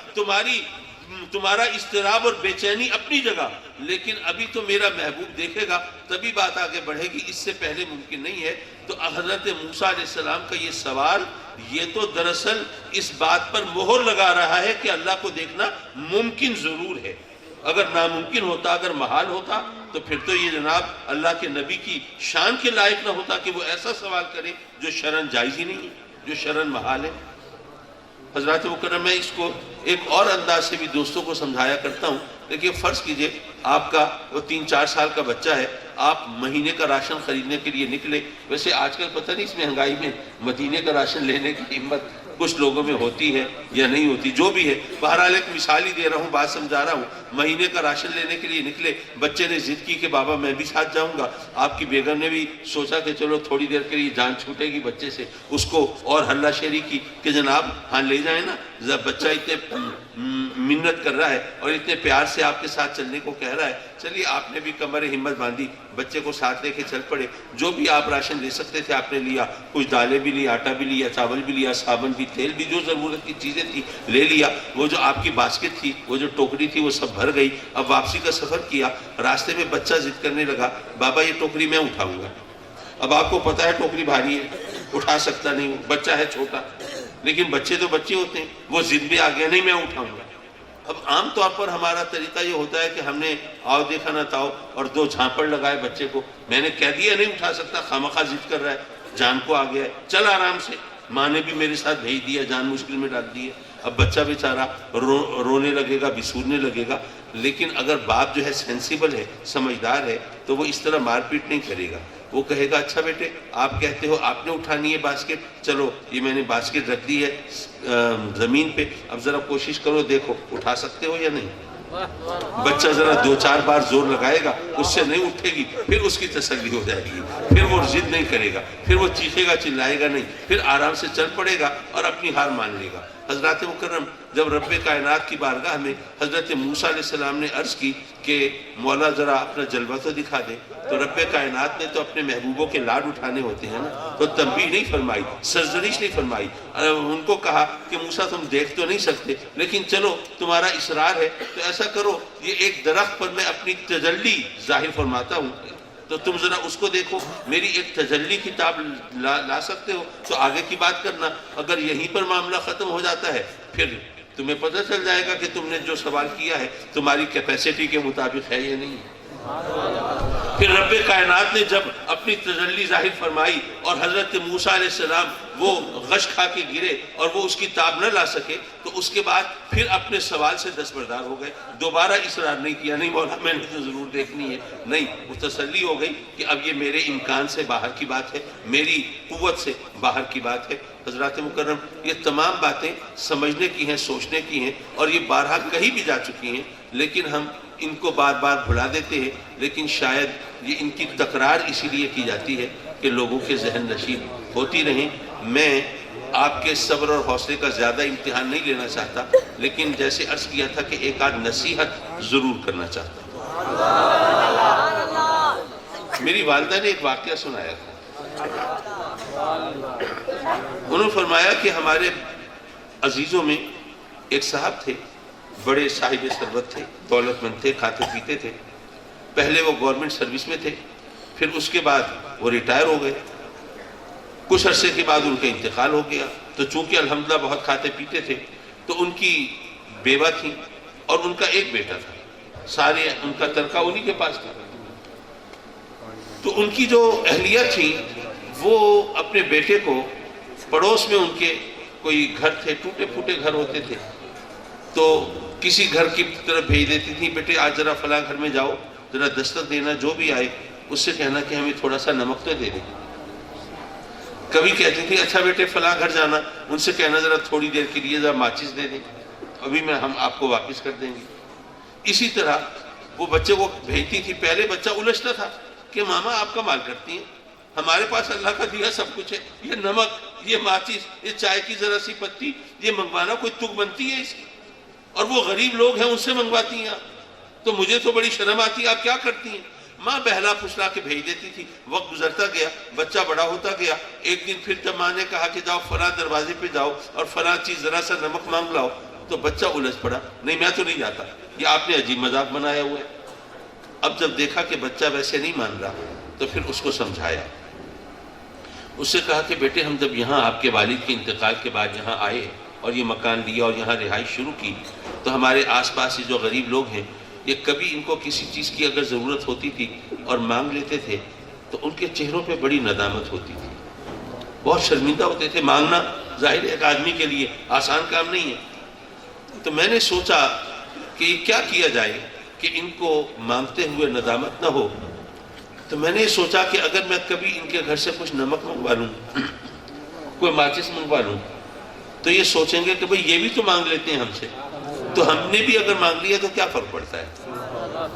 تمہارا اضطراب اور بے چینی اپنی جگہ، لیکن ابھی تو میرا محبوب دیکھے گا تبھی بات آگے بڑھے گی، اس سے پہلے ممکن نہیں ہے۔ تو حضرت موسیٰ علیہ السلام کا یہ سوال یہ تو دراصل اس بات پر مہر لگا رہا ہے کہ اللہ کو دیکھنا ممکن ضرور ہے۔ اگر ناممکن ہوتا، اگر محال ہوتا تو پھر تو یہ جناب اللہ کے نبی کی شان کے لائق نہ ہوتا کہ وہ ایسا سوال کرے جو شرعاً جائز ہی نہیں ہے، جو شرعاً محال ہے۔ حضرات مکرم میں اس کو ایک اور انداز سے بھی دوستوں کو سمجھایا کرتا ہوں۔ دیکھیے فرض کیجئے آپ کا وہ 3-4 سال کا بچہ ہے، آپ مہینے کا راشن خریدنے کے لیے نکلے۔ ویسے آج کل پتہ نہیں اس مہنگائی میں مدینے کا راشن لینے کی ہمت کچھ لوگوں میں ہوتی ہے یا نہیں ہوتی، جو بھی ہے بہرحال ایک مثال ہی دے رہا ہوں، بات سمجھا رہا ہوں۔ مہینے کا راشن لینے کے لیے نکلے، بچے نے ضد کی کہ بابا میں بھی ساتھ جاؤں گا۔ آپ کی بیگم نے بھی سوچا کہ چلو تھوڑی دیر کے لیے جان چھوٹے گی بچے سے، اس کو اور ہلہ شیری کی کہ جناب ہاں لے جائیں نا، بچہ اتنے منت کر رہا ہے اور اتنے پیار سے آپ کے ساتھ چلنے کو کہہ رہا ہے۔ چلیے آپ نے بھی کمر ہمت باندھی، بچے کو ساتھ لے کے چل پڑے۔ جو بھی آپ راشن لے سکتے تھے آپ نے لیا، کچھ دالیں بھی لی، آٹا بھی لیا، چاول بھی لیا، صابن بھی، تیل بھی، جو ضرورت کی چیزیں تھی لے لیا۔ وہ جو آپ کی باسکٹ تھی، وہ جو ٹوکری تھی، وہ سب بھر گئی۔ اب واپسی کا سفر کیا، راستے میں بچہ ضد کرنے لگا، بابا یہ ٹوکری میں اٹھاؤں گا۔ اب آپ کو پتا ہے ٹوکری بھاری ہے، اٹھا سکتا نہیں، بچہ ہے چھوٹا، لیکن بچے تو بچے ہوتے ہیں، وہ ضد میں آ گیا نہیں میں اٹھاؤں گا۔ اب عام طور پر ہمارا طریقہ یہ ہوتا ہے کہ ہم نے آؤ دیکھا نہ تاؤ اور 2 جھانپڑ لگائے بچے کو، میں نے کہہ دیا نہیں اٹھا سکتا، خامخواہ ضد کر رہا ہے، جان کو آ گیا ہے، چل آرام سے۔ ماں نے بھی میرے ساتھ بھیج دیا، جان مشکل میں ڈال دی ہے۔ اب بچہ بیچارہ رونے لگے گا، بسورنے لگے گا، لیکن اگر باپ جو ہے سینسیبل ہے، سمجھدار ہے، تو وہ اس طرح مار پیٹ نہیں کرے گا۔ وہ کہے گا اچھا بیٹے آپ کہتے ہو آپ نے اٹھانی ہے باسکٹ، چلو یہ میں نے باسکٹ رکھ دی ہے زمین پہ، اب ذرا کوشش کرو دیکھو اٹھا سکتے ہو یا نہیں۔ بچہ ذرا 2-4 بار زور لگائے گا، اس سے نہیں اٹھے گی، پھر اس کی تسلی ہو جائے گی، پھر وہ ضد نہیں کرے گا، پھر وہ چیخے گا چلائے گا نہیں، پھر آرام سے چل پڑے گا اور اپنی ہار مان لے گا۔ حضرات مکرم جب رب کائنات کی بارگاہ میں حضرت موسیٰ علیہ السلام نے عرض کی کہ مولا ذرا اپنا جلوہ تو دکھا دے، تو رب کائنات نے تو اپنے محبوبوں کے لاڈ اٹھانے ہوتے ہیں نا، تو تنبیہ نہیں فرمائی، سرزنش نہیں فرمائی۔ ان کو کہا کہ موسیٰ تم دیکھ تو نہیں سکتے، لیکن چلو تمہارا اصرار ہے تو ایسا کرو، یہ ایک درخت پر میں اپنی تجلی ظاہر فرماتا ہوں، تو تم ذرا اس کو دیکھو، میری ایک تجلی کتاب لا سکتے ہو تو آگے کی بات کرنا۔ اگر یہیں پر معاملہ ختم ہو جاتا ہے پھر تمہیں پتہ چل جائے گا کہ تم نے جو سوال کیا ہے تمہاری کیپیسٹی کے مطابق ہے یا نہیں ہے۔ پھر رب کائنات نے جب اپنی تجلی ظاہر فرمائی اور حضرت موسیٰ علیہ السلام وہ غش کھا کے گرے اور وہ اس کی تاب نہ لا سکے، تو اس کے بعد پھر اپنے سوال سے دستبردار ہو گئے، دوبارہ اصرار نہیں کیا، نہیں مولا میں نے تو ضرور دیکھنی ہے، نہیں، وہ تسلی ہو گئی کہ اب یہ میرے امکان سے باہر کی بات ہے، میری قوت سے باہر کی بات ہے۔ حضرات مکرم یہ تمام باتیں سمجھنے کی ہیں، سوچنے کی ہیں، اور یہ بارہا کہیں بھی جا چکی ہیں، لیکن ہم ان کو بار بار بھلا دیتے ہیں، لیکن شاید یہ ان کی تکرار اسی لیے کی جاتی ہے کہ لوگوں کے ذہن نشین ہوتی رہیں۔ میں آپ کے صبر اور حوصلے کا زیادہ امتحان نہیں لینا چاہتا، لیکن جیسے عرض کیا تھا کہ ایک آدھ نصیحت ضرور کرنا چاہتا ہوں۔ میری والدہ نے ایک واقعہ سنایا تھا، انہوں نے فرمایا کہ ہمارے عزیزوں میں ایک صاحب تھے، بڑے صاحب ثروت تھے، دولت مند تھے، کھاتے پیتے تھے۔ پہلے وہ گورنمنٹ سروس میں تھے، پھر اس کے بعد وہ ریٹائر ہو گئے، کچھ عرصے کے بعد ان کا انتقال ہو گیا۔ تو چونکہ الحمدللہ بہت کھاتے پیتے تھے، تو ان کی بیوہ تھی اور ان کا ایک بیٹا تھا۔ سارے ان کا ترکہ انہی کے پاس تھا. تو ان کی جو اہلیہ تھی وہ اپنے بیٹے کو پڑوس میں ان کے کوئی گھر تھے، ٹوٹے پھوٹے گھر ہوتے تھے، تو کسی گھر کی طرف بھیج دیتی تھی، بیٹے آج ذرا فلاں گھر میں جاؤ، ذرا دستک دینا، جو بھی آئے اس سے کہنا کہ ہمیں تھوڑا سا نمک تو دے دیں. کبھی کہتی تھی اچھا بیٹے فلاں گھر جانا، ان سے کہنا ذرا تھوڑی دیر کے لیے ذرا ماچس دے دیں، ابھی ہم آپ کو واپس کر دیں گے. اسی طرح وہ بچے کو بھیجتی تھی. پہلے بچہ الجھتا تھا کہ ماما آپ کا مال کرتی ہیں، ہمارے پاس اللہ کا دیا سب کچھ ہے، یہ نمک، یہ ماچس، یہ چائے کی ذرا سی پتی، یہ منگوانا کوئی تک بنتی ہے اس کی؟ اور وہ غریب لوگ ہیں ان سے منگواتی ہیں آپ، تو مجھے تو بڑی شرم آتی ہے، آپ کیا کرتی ہیں؟ ماں بہلا پھسلا کے بھیج دیتی تھی. وقت گزرتا گیا، بچہ بڑا ہوتا گیا. ایک دن پھر جب ماں نے کہا کہ جاؤ فلاں دروازے پہ جاؤ اور فلاں چیز ذرا سا نمک مانگ لاؤ، تو بچہ الجھ پڑا، نہیں میں تو نہیں جاتا، یہ آپ نے عجیب مذاق بنایا ہوا ہے. اب جب دیکھا کہ بچہ ویسے نہیں مان رہا تو پھر اس کو سمجھایا. اس سے کہا کہ بیٹے ہم جب یہاں آپ کے والد کے انتقال کے بعد یہاں آئے اور یہ مکان لیا اور یہاں رہائش شروع کی، تو ہمارے آس پاس جو غریب لوگ ہیں یہ کبھی ان کو کسی چیز کی اگر ضرورت ہوتی تھی اور مانگ لیتے تھے تو ان کے چہروں پہ بڑی ندامت ہوتی تھی، بہت شرمندہ ہوتے تھے. مانگنا ظاہر ایک آدمی کے لیے آسان کام نہیں ہے. تو میں نے سوچا کہ کیا کیا جائے کہ ان کو مانگتے ہوئے ندامت نہ ہو. تو میں نے سوچا کہ اگر میں کبھی ان کے گھر سے کچھ نمک منگوا لوں، کوئی ماچس منگوا لوں، تو یہ سوچیں گے کہ بھئی یہ بھی تو مانگ لیتے ہیں ہم سے، تو ہم نے بھی اگر مانگ لیا تو کیا فرق پڑتا ہے.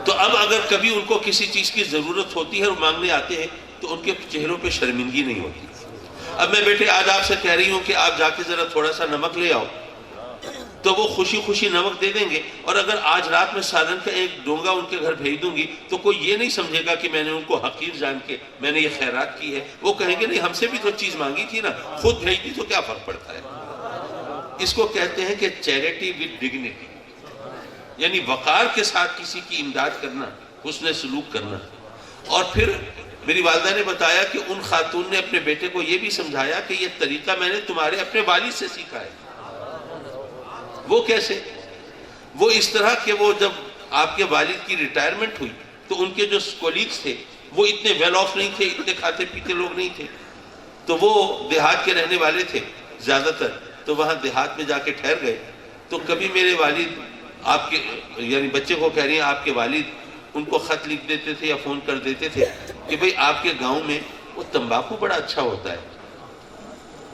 تو اب اگر کبھی ان کو کسی چیز کی ضرورت ہوتی ہے اور مانگنے آتے ہیں تو ان کے چہروں پہ شرمندگی نہیں ہوتی. اب میں بیٹے آج آپ سے کہہ رہی ہوں کہ آپ جا کے ذرا تھوڑا سا نمک لے آؤ، تو وہ خوشی خوشی نمک دے دیں گے. اور اگر آج رات میں سالن کا ایک ڈونگا ان کے گھر بھیج دوں گی تو کوئی یہ نہیں سمجھے گا کہ میں نے ان کو حقیر جان کے میں نے یہ خیرات کی ہے. وہ کہیں گے نہیں ہم سے بھی تو چیز مانگی تھی نا، خود بھیج دی تو کیا فرق پڑتا ہے. اس کو کہتے ہیں کہ چیریٹی ود ڈگنیٹی، یعنی وقار کے ساتھ کسی کی امداد کرنا، حسن سلوک کرنا. اور پھر میری والدہ نے بتایا کہ ان خاتون نے اپنے بیٹے کو یہ بھی سمجھایا کہ یہ طریقہ میں نے تمہارے اپنے والد سے سیکھا ہے. وہ کیسے؟ وہ اس طرح کہ وہ جب آپ کے والد کی ریٹائرمنٹ ہوئی تو ان کے جو کولیگز تھے وہ اتنے ویل آف نہیں تھے، اتنے کھاتے پیتے لوگ نہیں تھے، تو وہ دیہات کے رہنے والے تھے زیادہ تر، تو وہاں دیہات میں جا کے ٹھہر گئے. تو کبھی میرے والد آپ کے یعنی بچے کو کہہ رہی ہیں آپ کے والد ان کو خط لکھ دیتے تھے یا فون کر دیتے تھے کہ بھئی آپ کے گاؤں میں وہ تمباکو بڑا اچھا ہوتا ہے،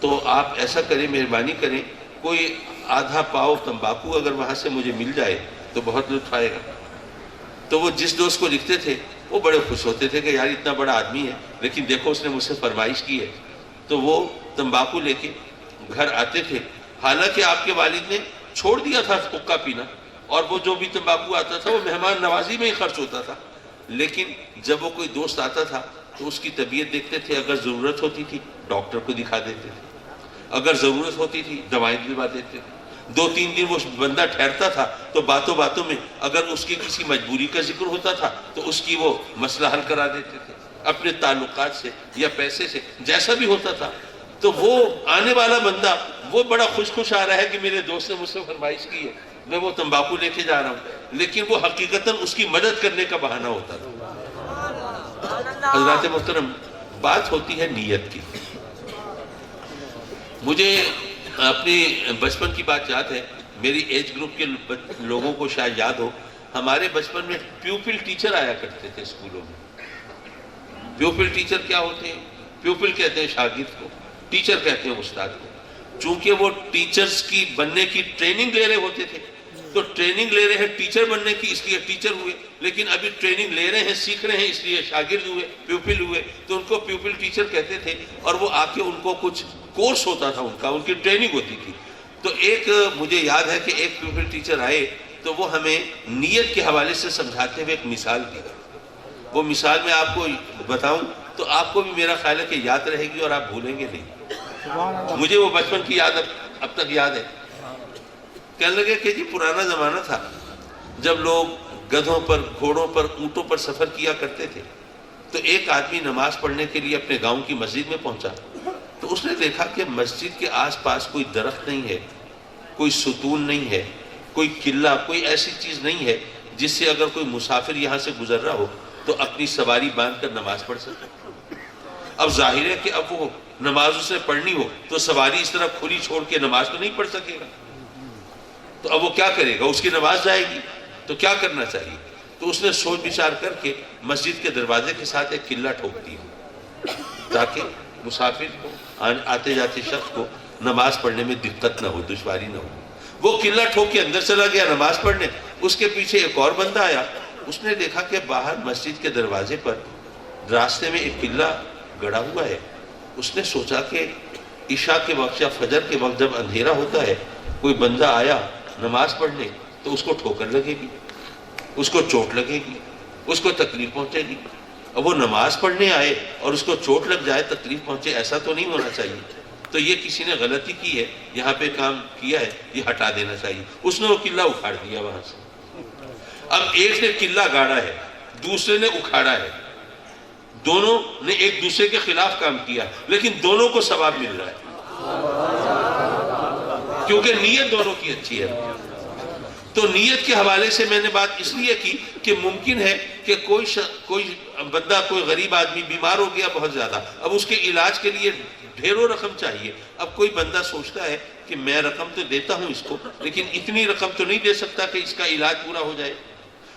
تو آپ ایسا کریں، مہربانی کریں، کوئی آدھا پاؤ تمباکو اگر وہاں سے مجھے مل جائے تو بہت لطف آئے گا. تو وہ جس دوست کو لکھتے تھے وہ بڑے خوش ہوتے تھے کہ یار اتنا بڑا آدمی ہے لیکن دیکھو اس نے مجھ سے فرمائش کی ہے. تو وہ تمباکو لے کے گھر آتے تھے. حالانکہ آپ کے والد نے چھوڑ دیا تھا حقہ پینا، اور وہ جو بھی تمباکو آتا تھا وہ مہمان نوازی میں ہی خرچ ہوتا تھا. لیکن جب وہ کوئی دوست آتا تھا تو اس کی طبیعت دیکھتے تھے، اگر ضرورت ہوتی تھی ڈاکٹر کو دکھا دیتے تھے، اگر ضرورت ہوتی تھی دوائیں دلوا دیتے تھے. 2-3 دن وہ بندہ ٹھہرتا تھا تو باتوں باتوں میں اگر اس کی کسی مجبوری کا ذکر ہوتا تھا تو اس کی وہ مسئلہ حل کرا دیتے تھے اپنے تعلقات سے یا پیسے سے، جیسا بھی ہوتا تھا. تو وہ آنے والا بندہ وہ بڑا خوش آ رہا ہے کہ میرے دوست نے مجھ سے فرمائش کی ہے، میں وہ تمباکو لے کے جا رہا ہوں، لیکن وہ حقیقتاً اس کی مدد کرنے کا بہانہ ہوتا تھا. حضرات محترم، بات ہوتی ہے نیت کی. مجھے اپنی بچپن کی بات یاد ہے، میری ایج گروپ کے لوگوں کو شاید یاد ہو، ہمارے بچپن میں پیوپل ٹیچر آیا کرتے تھے اسکولوں میں. پیوپل ٹیچر کیا ہوتے ہیں؟ پیوپل کہتے ہیں شاگرد کو، ٹیچر کہتے ہیں استاد کو. چونکہ وہ ٹیچرز کی بننے کی ٹریننگ لے رہے ہوتے تھے، تو ٹریننگ لے رہے ہیں ٹیچر بننے کی اس لیے ٹیچر ہوئے، لیکن ابھی ٹریننگ لے رہے ہیں، سیکھ رہے ہیں، اس لیے شاگرد ہوئے، پیوپل ہوئے. تو ان کو پیوپل ٹیچر کہتے تھے. اور وہ آ کے ان کو کچھ کورس ہوتا تھا، ان کی ٹریننگ ہوتی تھی. تو ایک مجھے یاد ہے کہ ایک پیوپل ٹیچر آئے تو وہ ہمیں نیت کے حوالے سے سمجھاتے ہوئے ایک مثال دی. وہ مثال میں آپ کو بتاؤں تو آپ کو بھی میرا خیال ہے کہ یاد رہے گی اور آپ بھولیں گے نہیں. مجھے وہ بچپن کی یاد اب تک یاد ہے. کہنے لگے کہ جی پرانا زمانہ تھا جب لوگ گدھوں پر، گھوڑوں پر، اونٹوں پر سفر کیا کرتے تھے. تو ایک آدمی نماز پڑھنے کے لیے اپنے گاؤں کی مسجد میں پہنچا تو اس نے دیکھا کہ مسجد کے آس پاس کوئی درخت نہیں ہے، کوئی ستون نہیں ہے، کوئی قلعہ، کوئی ایسی چیز نہیں ہے جس سے اگر کوئی مسافر یہاں سے گزر رہا ہو تو اپنی سواری باندھ کر نماز پڑھ سکے۔ اب ظاہر ہے کہ اب وہ نماز اسے پڑھنی ہو تو سواری اس طرح کھلی چھوڑ کے نماز تو نہیں پڑھ سکے گا، تو اب وہ کیا کرے گا؟ اس کی نماز جائے گی۔ تو کیا کرنا چاہیے؟ تو اس نے سوچ بچار کر کے مسجد کے دروازے کے ساتھ ایک قلعہ ٹھوک دیا تاکہ مسافر کو، آتے جاتے شخص کو نماز پڑھنے میں دقت نہ ہو، دشواری نہ ہو۔ وہ قلعہ ٹھوک کے اندر چلا گیا نماز پڑھنے۔ اس کے پیچھے ایک اور بندہ آیا، اس نے دیکھا کہ باہر مسجد کے دروازے پر راستے میں ایک قلعہ گڑا ہوا ہے۔ اس نے سوچا کہ عشاء کے وقت یا فجر کے وقت جب اندھیرا ہوتا ہے، کوئی بندہ آیا نماز پڑھنے تو اس کو ٹھوکر لگے گی، اس کو چوٹ لگے گی، اس کو تکلیف پہنچے گی۔ اب وہ نماز پڑھنے آئے اور اس کو چوٹ لگ جائے، تکلیف پہنچے، ایسا تو نہیں ہونا چاہیے۔ تو یہ کسی نے غلطی کی ہے، یہاں پہ کام کیا ہے، یہ ہٹا دینا چاہیے۔ اس نے وہ قلعہ اکھاڑ دیا وہاں سے۔ اب ایک نے قلعہ گاڑا ہے، دوسرے نے اکھاڑا ہے، دونوں نے ایک دوسرے کے خلاف کام کیا، لیکن دونوں کو ثواب مل رہا ہے کیونکہ نیت دونوں کی اچھی ہے۔ تو نیت کے حوالے سے میں نے بات اس لیے کی کہ ممکن ہے کہ کوئی بندہ، کوئی غریب آدمی بیمار ہو گیا بہت زیادہ، اب اس کے علاج کے لیے ڈھیروں رقم چاہیے۔ اب کوئی بندہ سوچتا ہے کہ میں رقم تو دیتا ہوں اس کو، لیکن اتنی رقم تو نہیں دے سکتا کہ اس کا علاج پورا ہو جائے۔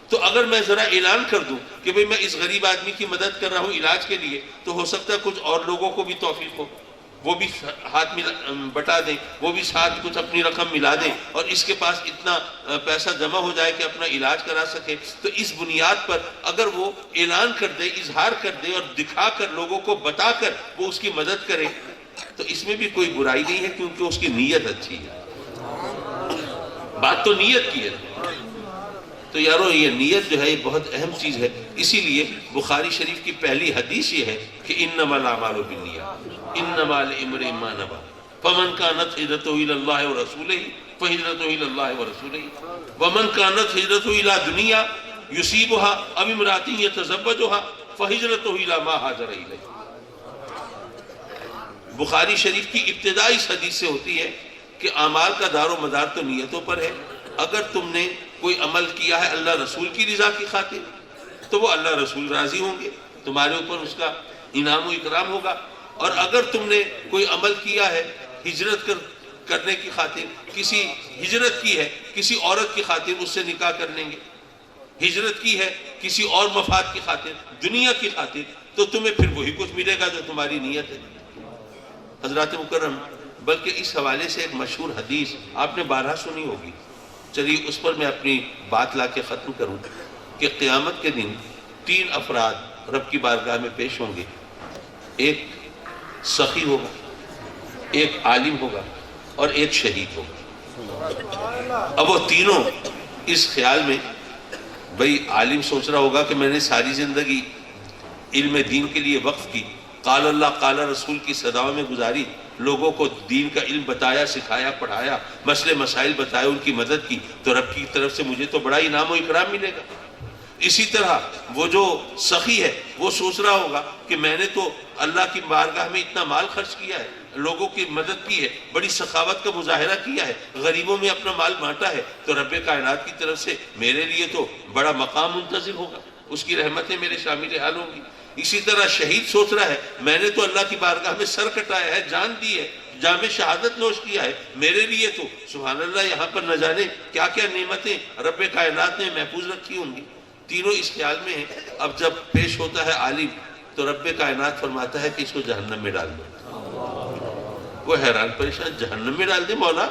تو اگر میں ذرا اعلان کر دوں کہ بھئی میں اس غریب آدمی کی مدد کر رہا ہوں علاج کے لیے، تو ہو سکتا ہے کچھ اور لوگوں کو بھی توفیق ہو، وہ بھی ہاتھ بٹا دیں، وہ بھی ساتھ کچھ اپنی رقم ملا دیں، اور اس کے پاس اتنا پیسہ جمع ہو جائے کہ اپنا علاج کرا سکے۔ تو اس بنیاد پر اگر وہ اعلان کر دے، اظہار کر دے اور دکھا کر، لوگوں کو بتا کر وہ اس کی مدد کرے، تو اس میں بھی کوئی برائی نہیں ہے، کیونکہ اس کی نیت اچھی ہے۔ بات تو نیت کی ہے۔ تو یارو یہ نیت جو ہے یہ بہت اہم چیز ہے۔ اسی لیے بخاری شریف کی پہلی حدیث یہ ہے کہ انما الاعمال بالنیات انما لامرئ ما نوى فمن كانت هجرته الى الله ورسوله فهجرته الى الله ورسوله ومن كانت هجرته الى دنيا يصيبها او امرأة يتزوجها فهجرته الى ما هاجر اليه۔ بخاری شریف کی ابتدا اس حدیث سے ہوتی ہے کہ اعمال کا دار و مدار تو نیتوں پر ہے۔ اگر تم نے کوئی عمل کیا ہے اللہ رسول کی رضا کی خاطر تو وہ اللہ رسول راضی ہوں گے، تمہارے اوپر اس کا انعام و اکرام ہوگا۔ اور اگر تم نے کوئی عمل کیا ہے ہجرت کرنے کی خاطر، کسی ہجرت کی ہے کسی عورت کی خاطر، اس سے نکاح کر لیں گے، ہجرت کی ہے کسی اور مفاد کی خاطر، دنیا کی خاطر، تو تمہیں پھر وہی کچھ ملے گا جو تمہاری نیت ہے۔ حضرات مکرم، بلکہ اس حوالے سے ایک مشہور حدیث آپ نے بارہا سنی ہوگی، چلیے اس پر میں اپنی بات لا کے ختم کروں کہ قیامت کے دن 3 افراد رب کی بارگاہ میں پیش ہوں گے، ایک سخی ہوگا، ایک عالم ہوگا اور ایک شہید ہوگا۔ اب وہ تینوں اس خیال میں، بھئی عالم سوچ رہا ہوگا کہ میں نے ساری زندگی علم دین کے لیے وقف کی، قال اللہ قال رسول کی صداؤں میں گزاری، لوگوں کو دین کا علم بتایا، سکھایا، پڑھایا، مسئلے مسائل بتائے، ان کی مدد کی، تو رب کی طرف سے مجھے تو بڑا انعام و اکرام ملے گا۔ اسی طرح وہ جو سخی ہے وہ سوچ رہا ہوگا کہ میں نے تو اللہ کی بارگاہ میں اتنا مال خرچ کیا ہے، لوگوں کی مدد کی ہے، بڑی سخاوت کا مظاہرہ کیا ہے، غریبوں میں اپنا مال بانٹا ہے، تو رب کائنات کی طرف سے میرے لیے تو بڑا مقام منتظر ہوگا، اس کی رحمتیں میرے شامل حال ہوں گی۔ اسی طرح شہید سوچ رہا ہے میں نے تو اللہ کی بارگاہ میں سر کٹایا ہے، جان دی ہے، جام شہادت نوش کیا ہے، میرے لیے تو سبحان اللہ یہاں پر نہ جانے کیا کیا نعمتیں رب کائنات نے محفوظ رکھی ہوں گی۔ تینوں اس خیال میں ہیں۔ اب جب پیش ہوتا ہے عالم تو رب کائنات فرماتا ہے کہ اس کو جہنم میں ڈال دو۔ وہ حیران پریشان، جہنم میں ڈال دے مولا،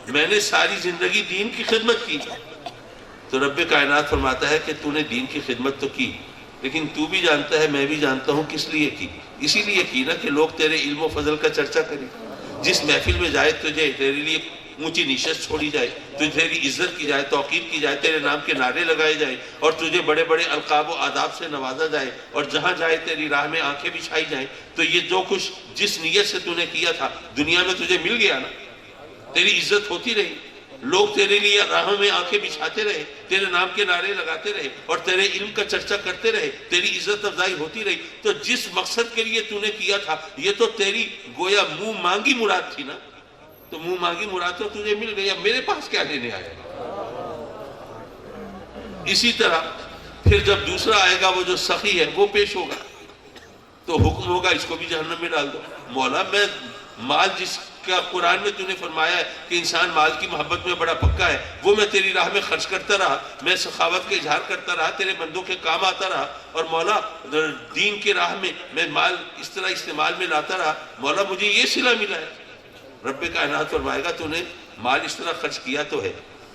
میں نے ساری زندگی دین کی خدمت کی۔ تو رب کائنات فرماتا ہے کہ تو نے دین کی خدمت تو کی، لیکن تو بھی جانتا ہے، میں بھی جانتا ہوں کس لیے کی۔ اسی لیے کی نا کہ لوگ تیرے علم و فضل کا چرچا کریں، جس محفل میں جائے تجھے تیرے لیے اونچی نشست چھوڑی جائے، تجھے تیری عزت کی جائے، توقیر کی جائے، تیرے نام کے نعرے لگائے جائیں، اور تجھے بڑے بڑے القاب و آداب سے نوازا جائے، اور جہاں جائے تیری راہ میں آنکھیں بچھائی جائیں۔ تو یہ جو کچھ جس نیت سے تو نے کیا تھا دنیا میں تجھے مل گیا نا، تیری عزت ہوتی رہی، لوگ تیرے لیے راہوں میں آنکھیں بچھاتے رہے، تیرے نام کے نعرے لگاتے رہے، اور تیرے علم کا چرچا کرتے رہے، تیری عزت افزائی ہوتی رہی۔ تو جس مقصد کے لیے تو نے کیا تھا یہ تو تیری گویا منہ مانگی مراد تھی نا، تو منہ مانگی مراد تو تجھے مل گئی، اب میرے پاس کیا لینے آیا؟ اسی طرح پھر جب دوسرا آئے گا وہ جو سخی ہے وہ پیش ہوگا تو حکم ہوگا اس کو بھی جہنم میں ڈال دو. مولا میں مال جس کا قرآن میں تو نے فرمایا ہے کہ انسان مال کی محبت میں بڑا پکا ہے وہ میں تیری راہ میں خرچ کرتا رہا, میں سخاوت کا اظہار کرتا رہا, تیرے بندوں کے کام آتا رہا, اور مولا دین کی راہ میں مال اس طرح استعمال میں لاتا رہا, مولا مجھے یہ صلہ ملا ہے. رب کائنات فرمائے گا تو نے مال اس طرح خرچ کیا تو ہے,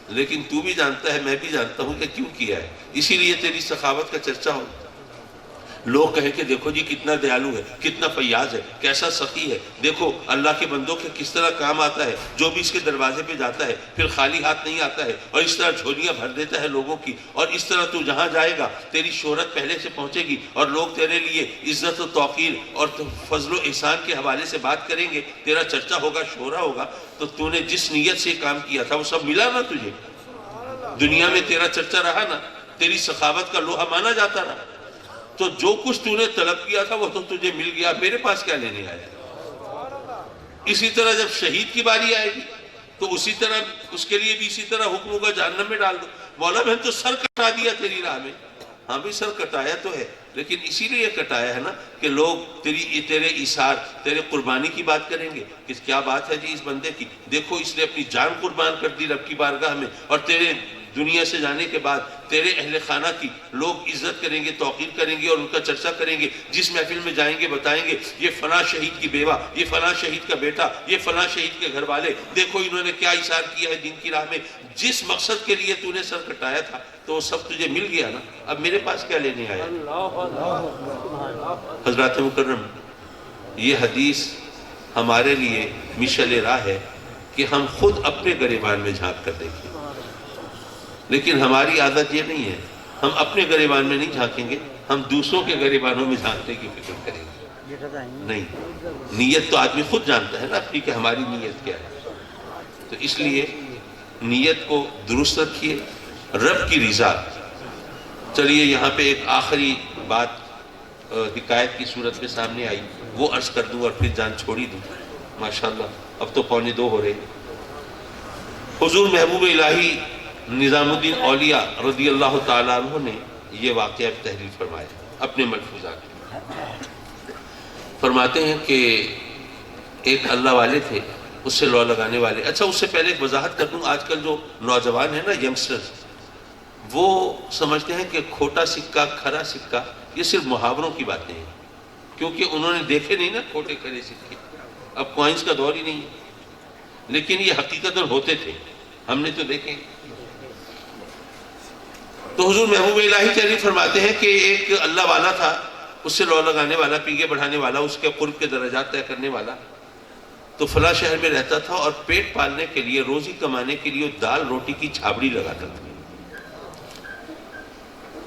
لیکن تو بھی جانتا ہے میں بھی جانتا ہوں کہ کیوں کیا ہے, اسی لیے تیری سخاوت کا چرچا ہو. لوگ کہیں کہ دیکھو جی کتنا دیالو ہے, کتنا فیاض ہے, کیسا سخی ہے, دیکھو اللہ کے بندوں کے کس طرح کام آتا ہے, جو بھی اس کے دروازے پہ جاتا ہے پھر خالی ہاتھ نہیں آتا ہے, اور اس طرح جھولیاں بھر دیتا ہے لوگوں کی, اور اس طرح تو جہاں جائے گا تیری شہرت پہلے سے پہنچے گی, اور لوگ تیرے لیے عزت و توقیر اور فضل و احسان کے حوالے سے بات کریں گے, تیرا چرچا ہوگا, شہرہ ہوگا. تو نے جس نیت سے کام کیا تھا وہ سب ملا نا تجھے, دنیا میں تیرا چرچا رہا نا, تیری سخاوت کا لوہا مانا جاتا رہا, تو جو کچھ تو نے طلب کیا تھا وہ تو تجھے مل گیا, میرے پاس کیا لینے آیا. اسی طرح جب شہید کی باری آئے گی تو اسی طرح اس کے لیے بھی اسی طرح حکم ہوگا جہنم میں ڈال دو. مولا میں نے تو سر کٹا دیا تیری راہ میں, ہاں بھی سر کٹایا تو ہے, لیکن اسی لیے کٹایا ہے نا کہ لوگ تیرے ایثار, تیرے قربانی کی بات کریں گے کہ کیا بات ہے جی اس بندے کی, دیکھو اس نے اپنی جان قربان کر دی رب کی بارگاہ میں, اور تیرے دنیا سے جانے کے بعد تیرے اہل خانہ کی لوگ عزت کریں گے, توقیر کریں گے, اور ان کا چرچا کریں گے. جس محفل میں جائیں گے بتائیں گے یہ فلاں شہید کی بیوہ, یہ فلاں شہید کا بیٹا, یہ فلاں شہید کے گھر والے, دیکھو انہوں نے کیا ایثار کیا ہے دین کی راہ میں. جس مقصد کے لیے تو نے سر کٹایا تھا تو وہ سب تجھے مل گیا نا, اب میرے پاس کیا لینے آیا. حضرات مکرم, یہ حدیث ہمارے لیے مشعل راہ ہے کہ ہم خود اپنے گریبان میں جھانک کر دیکھیں, لیکن ہماری عادت یہ نہیں ہے, ہم اپنے گریبان میں نہیں جھانکیں گے, ہم دوسروں کے گریبانوں میں جھانکنے کی فکر کریں گے. نہیں, نیت تو آدمی خود جانتا ہے نا اپنی کہ ہماری نیت کیا ہے, تو اس لیے نیت کو درست رکھیے, رب کی رضا. چلیے یہاں پہ ایک آخری بات حکایت کی صورت میں سامنے آئی, وہ عرض کر دوں اور پھر جان چھوڑی دوں. ماشاءاللہ اب تو 1:45 ہو رہے. حضور محبوب الہی نظام الدین اولیاء رضی اللہ تعالیٰ عنہ نے یہ واقعہ تحریر فرمایا اپنے ملفوظات میں. فرماتے ہیں کہ ایک اللہ والے تھے, اس سے لو لگانے والے. اچھا اس سے پہلے ایک وضاحت کر دوں, آج کل جو نوجوان ہیں نا ینگسٹرز, وہ سمجھتے ہیں کہ کھوٹا سکہ, کھرا سکہ یہ صرف محاوروں کی باتیں ہیں, کیونکہ انہوں نے دیکھے نہیں نا کھوٹے کھرے سکے, اب کوائنز کا دور ہی نہیں ہے, لیکن یہ حقیقتاً ہوتے تھے, ہم نے تو دیکھے. تو حضور محبوب الہی تحریر فرماتے ہیں کہ ایک اللہ والا تھا, اس سے لو لگانے والا, پیگے بڑھانے والا, اس کے قرب کے درجات طے کرنے والا. تو فلاں شہر میں رہتا تھا اور پیٹ پالنے کے لیے, روزی کمانے کے لیے دال روٹی کی چھابڑی لگاتا تھا.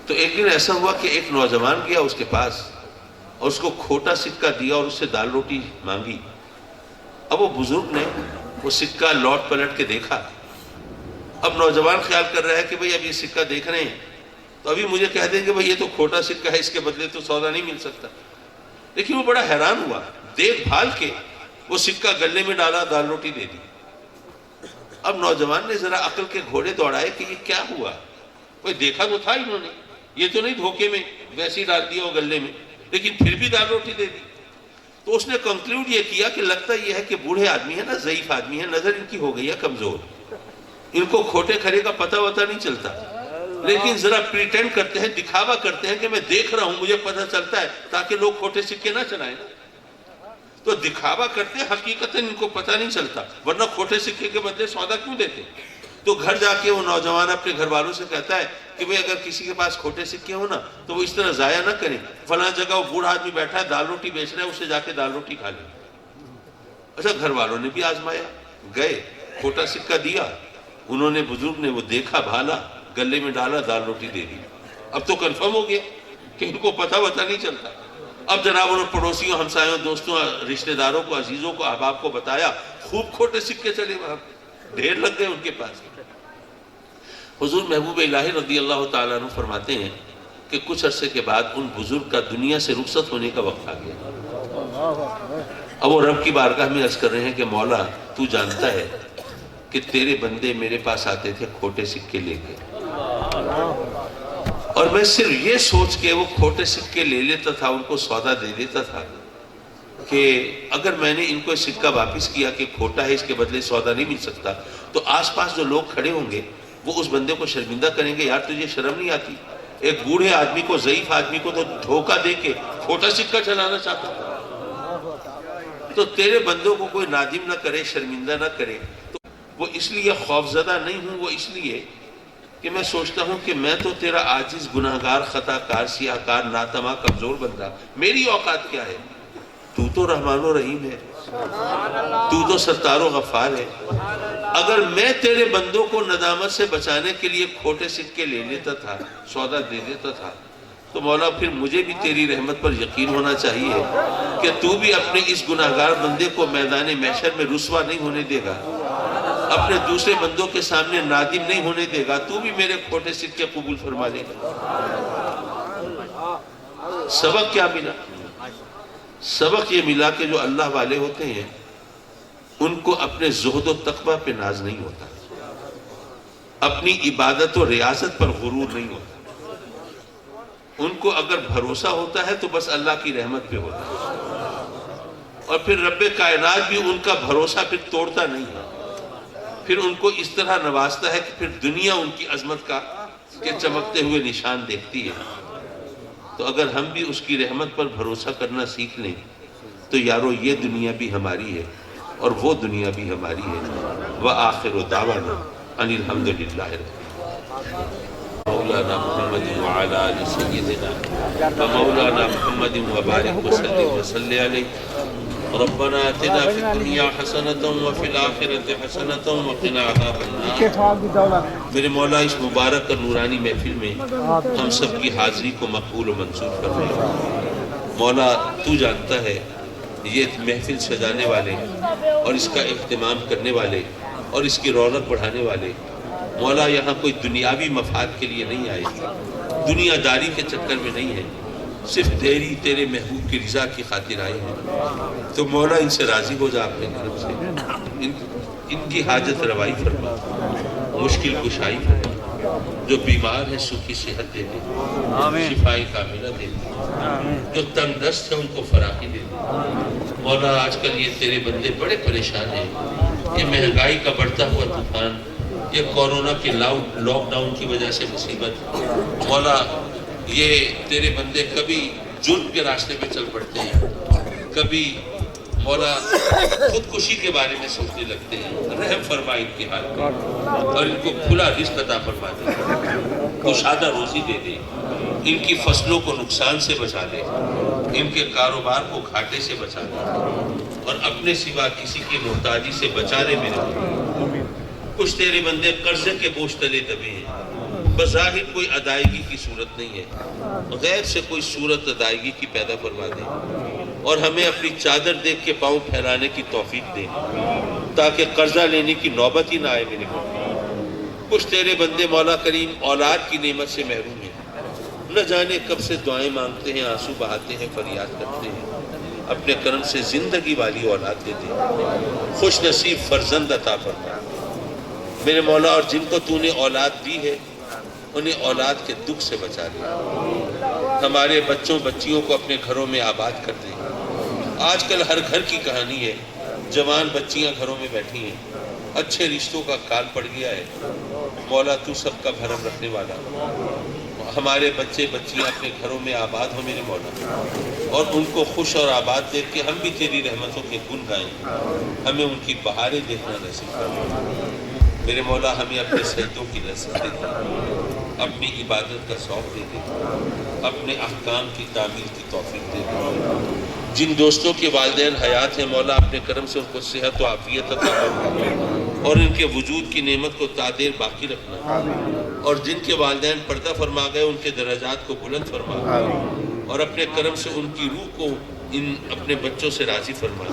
تو ایک دن ایسا ہوا کہ ایک نوجوان گیا اس کے پاس اور اس کو کھوٹا سکہ دیا اور اس سے دال روٹی مانگی. اب وہ بزرگ نے وہ سکہ لوٹ پلٹ کے دیکھا. اب نوجوان خیال کر رہا ہے کہ بھئی اب یہ سکہ دیکھ رہے ہیں تو ابھی مجھے کہہ دیں کہ بھئی یہ تو کھوٹا سکہ ہے, اس کے بدلے تو سودا نہیں مل سکتا. لیکن وہ بڑا حیران ہوا, دیکھ بھال کے وہ سکہ گلے میں ڈالا, دال روٹی دے دی. اب نوجوان نے ذرا عقل کے گھوڑے دوڑائے کہ یہ کیا ہوا, کوئی دیکھا تو تھا انہوں نے, یہ تو نہیں دھوکے میں ویسے ہی ڈال دیا وہ گلے میں, لیکن پھر بھی دال روٹی دے دی. تو اس نے کنکلوڈ یہ کیا کہ لگتا یہ ہے کہ بوڑھے آدمی ہے نا, ضعیف آدمی ہے, نظر ان کی ہو گئی ہے کمزور, ان کو کھوٹے کھرے کا پتہ وتا نہیں چلتا, لیکن ذرا پریٹینڈ کرتے ہیں, دکھاوا کرتے ہیں کہ میں دیکھ رہا ہوں, مجھے پتہ چلتا ہے, تاکہ لوگ کھوٹے سکے نہ چلائیں. تو دکھاوا کرتے ہیں, حقیقتاً ان کو پتہ نہیں چلتا, ورنہ کھوٹے سکے کے بدلے سودا کیوں دیتے. تو گھر جا کے وہ نوجوان اپنے گھر والوں سے کہتا ہے کہ بھئی اگر کسی کے پاس کھوٹے سکے ہو نا تو وہ اس طرح ضائع نہ کریں, فلاں جگہ وہ بوڑھا آدمی بیٹھا ہے, دال روٹی بیچ رہا ہے, اسے جا کے دال روٹی کھا لیں. اچھا گھر والوں نے بھی آزمایا, گئے, کھوٹا سکہ دیا, انہوں نے, بزرگ نے وہ دیکھا, بھالا, گلے میں ڈالا, دال روٹی دے دی. اب تو کنفرم ہو گیا کہ ان کو پتہ وتا نہیں چلتا. اب جناب انہوں نے پڑوسیوں, ہمسایوں, دوستوں, رشتہ داروں کو, عزیزوں کو, احباب کو بتایا, خوب کھوٹے سکے چلے, وہاں ڈھیر لگ گئے ان کے پاس. حضور محبوب الہی رضی اللہ تعالیٰ عنہ فرماتے ہیں کہ کچھ عرصے کے بعد ان بزرگ کا دنیا سے رخصت ہونے کا وقت آ گیا. اب وہ رب کی بارگاہ میں عرض کر رہے ہیں کہ مولا تو جانتا ہے کہ تیرے بندے میرے پاس آتے تھے کھوٹے سکے لے کے, اور میں صرف یہ سوچ کے وہ کھوٹے سکے لے لیتا تھا، ان کو سودا دے دیتا تھا کہ اگر میں نے ان کو یہ سکہ واپس کیا کہ کھوٹا ہے، اس کے بدلے سودا نہیں مل سکتا، تو آس پاس جو لوگ کھڑے ہوں گے وہ اس بندے کو شرمندہ کریں گے، یار تجھے شرم نہیں آتی؟ ایک بوڑھے آدمی کو، ضعیف آدمی کو تو دھوکہ دے کے کھوٹا سکہ چلانا چاہتا تھا۔ تو تیرے بندوں کو کوئی نادم نہ کرے، شرمندہ نہ کرے، تو وہ اس لیے خوفزدہ نہیں ہوں، وہ اس لیے کہ میں سوچتا ہوں کہ میں تو تیرا عاجز، گناہگار، خطا کار، سیاہ کار، ناتما، کمزور بندہ، میری اوقات کیا ہے؟ تو رحمان و رحیم ہے، تو ستار و غفار ہے۔ اگر میں تیرے بندوں کو ندامت سے بچانے کے لیے کھوٹے سکے لے لیتا تھا، سودا دے دیتا تھا، تو مولا پھر مجھے بھی تیری رحمت پر یقین ہونا چاہیے کہ تو بھی اپنے اس گناہگار بندے کو میدان محشر میں رسوا نہیں ہونے دے گا، اپنے دوسرے بندوں کے سامنے نادم نہیں ہونے دے گا، تو بھی میرے کھوٹے سکے قبول فرما لے گا۔ سبق کیا ملا؟ سبق یہ ملا کہ جو اللہ والے ہوتے ہیں ان کو اپنے زہد و تقوی پہ ناز نہیں ہوتا، اپنی عبادت و ریاضت پر غرور نہیں ہوتا، ان کو اگر بھروسہ ہوتا ہے تو بس اللہ کی رحمت پہ ہوتا ہے، اور پھر رب کائنات بھی ان کا بھروسہ پھر توڑتا نہیں ہے، پھر ان کو اس طرح نوازتا ہے کہ پھر دنیا ان کی عظمت کا کے چمکتے ہوئے نشان دیکھتی ہے۔ تو اگر ہم بھی اس کی رحمت پر بھروسہ کرنا سیکھ لیں تو یارو یہ دنیا بھی ہماری ہے اور وہ دنیا بھی ہماری ہے۔ وآخر دعوانا ان الحمدللہ مولانا محمد وعلی آل سیدنا ومولانا محمد وبارک وسلم وصلی علیہ۔ ربنا آتنا فی الدنیا حسنۃ وفی الآخرۃ حسنۃ وقنا عذاب النار۔ میرے مولا اس مبارک اور نورانی محفل میں ہم سب کی حاضری کو مقبول و منظور فرما۔ مولا تو جانتا ہے یہ محفل سجانے والے اور اس کا اہتمام کرنے والے اور اس کی رونق بڑھانے والے، مولا یہاں کوئی دنیاوی مفاد کے لیے نہیں آئے، دنیا داری کے چکر میں نہیں ہے، صرف تیرے محبوب کی رضا کی خاطر آئے ہیں۔ تو مولا ان سے راضی ہو جا اپنے کرم سے، ان کی حاجت روائی فرما، مشکل کشائی فرما، جو بیمار ہیں سوکھی صحت دے دے، شفائی کاملہ دے دے، جو تنگ دست ہیں ان کو فراخی دے دے۔ مولا آج کل یہ تیرے بندے بڑے پریشان ہیں، یہ مہنگائی کا بڑھتا ہوا طوفان، یہ کورونا کے لاک ڈاؤن کی وجہ سے مصیبت، مولا یہ تیرے بندے کبھی جرم کے راستے پہ چل پڑتے ہیں، کبھی مولا خودکشی کے بارے میں سوچنے لگتے ہیں، رحم فرما ان کے حال پر اور ان کو کھلا رزق عطا فرما دے، کشادہ روزی دے دے، ان کی فصلوں کو نقصان سے بچا لے، ان کے کاروبار کو گھاٹے سے بچا لے، اور اپنے سوا کسی کی محتاجی سے بچا لے میرے۔ کچھ تیرے بندے قرضے کے بوجھ تلے دبے ہیں، بظاہر کوئی ادائیگی کی صورت نہیں ہے، غیب سے کوئی صورت ادائیگی کی پیدا فرما دے، اور ہمیں اپنی چادر دیکھ کے پاؤں پھیلانے کی توفیق دے تاکہ قرضہ لینے کی نوبت ہی نہ آئے میرے کو۔ کچھ تیرے بندے مولا کریم اولاد کی نعمت سے محروم ہیں، نہ جانے کب سے دعائیں مانگتے ہیں، آنسو بہاتے ہیں، فریاد کرتے ہیں، اپنے کرم سے زندگی والی اولاد دے دے، خوش نصیب فرزند عطا فرما میرے مولا، اور جن کو تو نے اولاد دی ہے انہیں اولاد کے دکھ سے بچا لے، ہمارے بچوں بچیوں کو اپنے گھروں میں آباد کر دے۔ آج کل ہر گھر کی کہانی ہے، جوان بچیاں گھروں میں بیٹھی ہیں، اچھے رشتوں کا کال پڑ گیا ہے، مولا تو سب کا بھرم رکھنے والا، ہمارے بچے بچیاں اپنے گھروں میں آباد ہو میرے مولا، اور ان کو خوش اور آباد دیکھ کے ہم بھی تیری رحمتوں کے گن گائیں، ہمیں ان کی بہاریں دیکھنا نصیب فرما میرے مولا، ہمیں اپنے سجدوں کی لذت دے دے، اپنی عبادت کا شوق دے دے، اپنے احکام کی تعمیل کی توفیق دے دے۔ جن دوستوں کے والدین حیات ہیں مولا، اپنے کرم سے ان کو صحت و عافیت عطا فرما اور ان کے وجود کی نعمت کو تعدیر باقی رکھنا، اور جن کے والدین پردہ فرما گئے ان کے درجات کو بلند فرما، اور اپنے کرم سے ان کی روح کو ان اپنے بچوں سے راضی فرما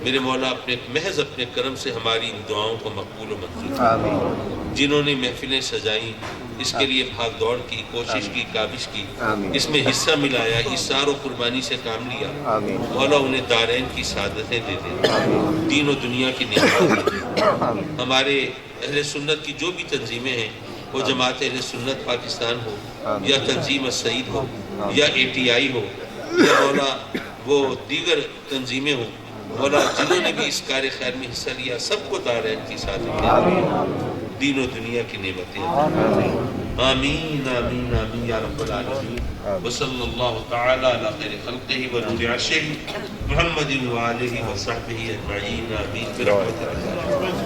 میرے مولا، محض اپنے کرم سے ہماری ان دعاؤں کو مقبول و منظور فرما۔ جنہوں نے محفلیں سجائیں، اس کے لیے بھاگ دوڑ کی، کوشش کی، کاوش کی، اس میں حصہ ملایا، اِثار و قربانی سے کام لیا، مولا انہیں دارین کی سعادتیں دے دے، دین و دنیا کی نعمتیں دے دے۔ ہمارے اہل سنت کی جو بھی تنظیمیں ہیں وہ جماعت اہل سنت پاکستان ہو یا تنظیم السعید ہو یا ATI ہو یا مولا وہ دیگر تنظیمیں ہوں، مولا جنہوں نے بھی اس کار خیر میں حصہ لیا سب کو دارین کی ساتھ دین و دنیا کی نعمتیں آمین آمین آمین یا رب العالمین وصلی اللہ تعالی علی خیر خلقہ و نور عرشہ محمد و آلہ و صحبہ اجمعین آمین برحمتہ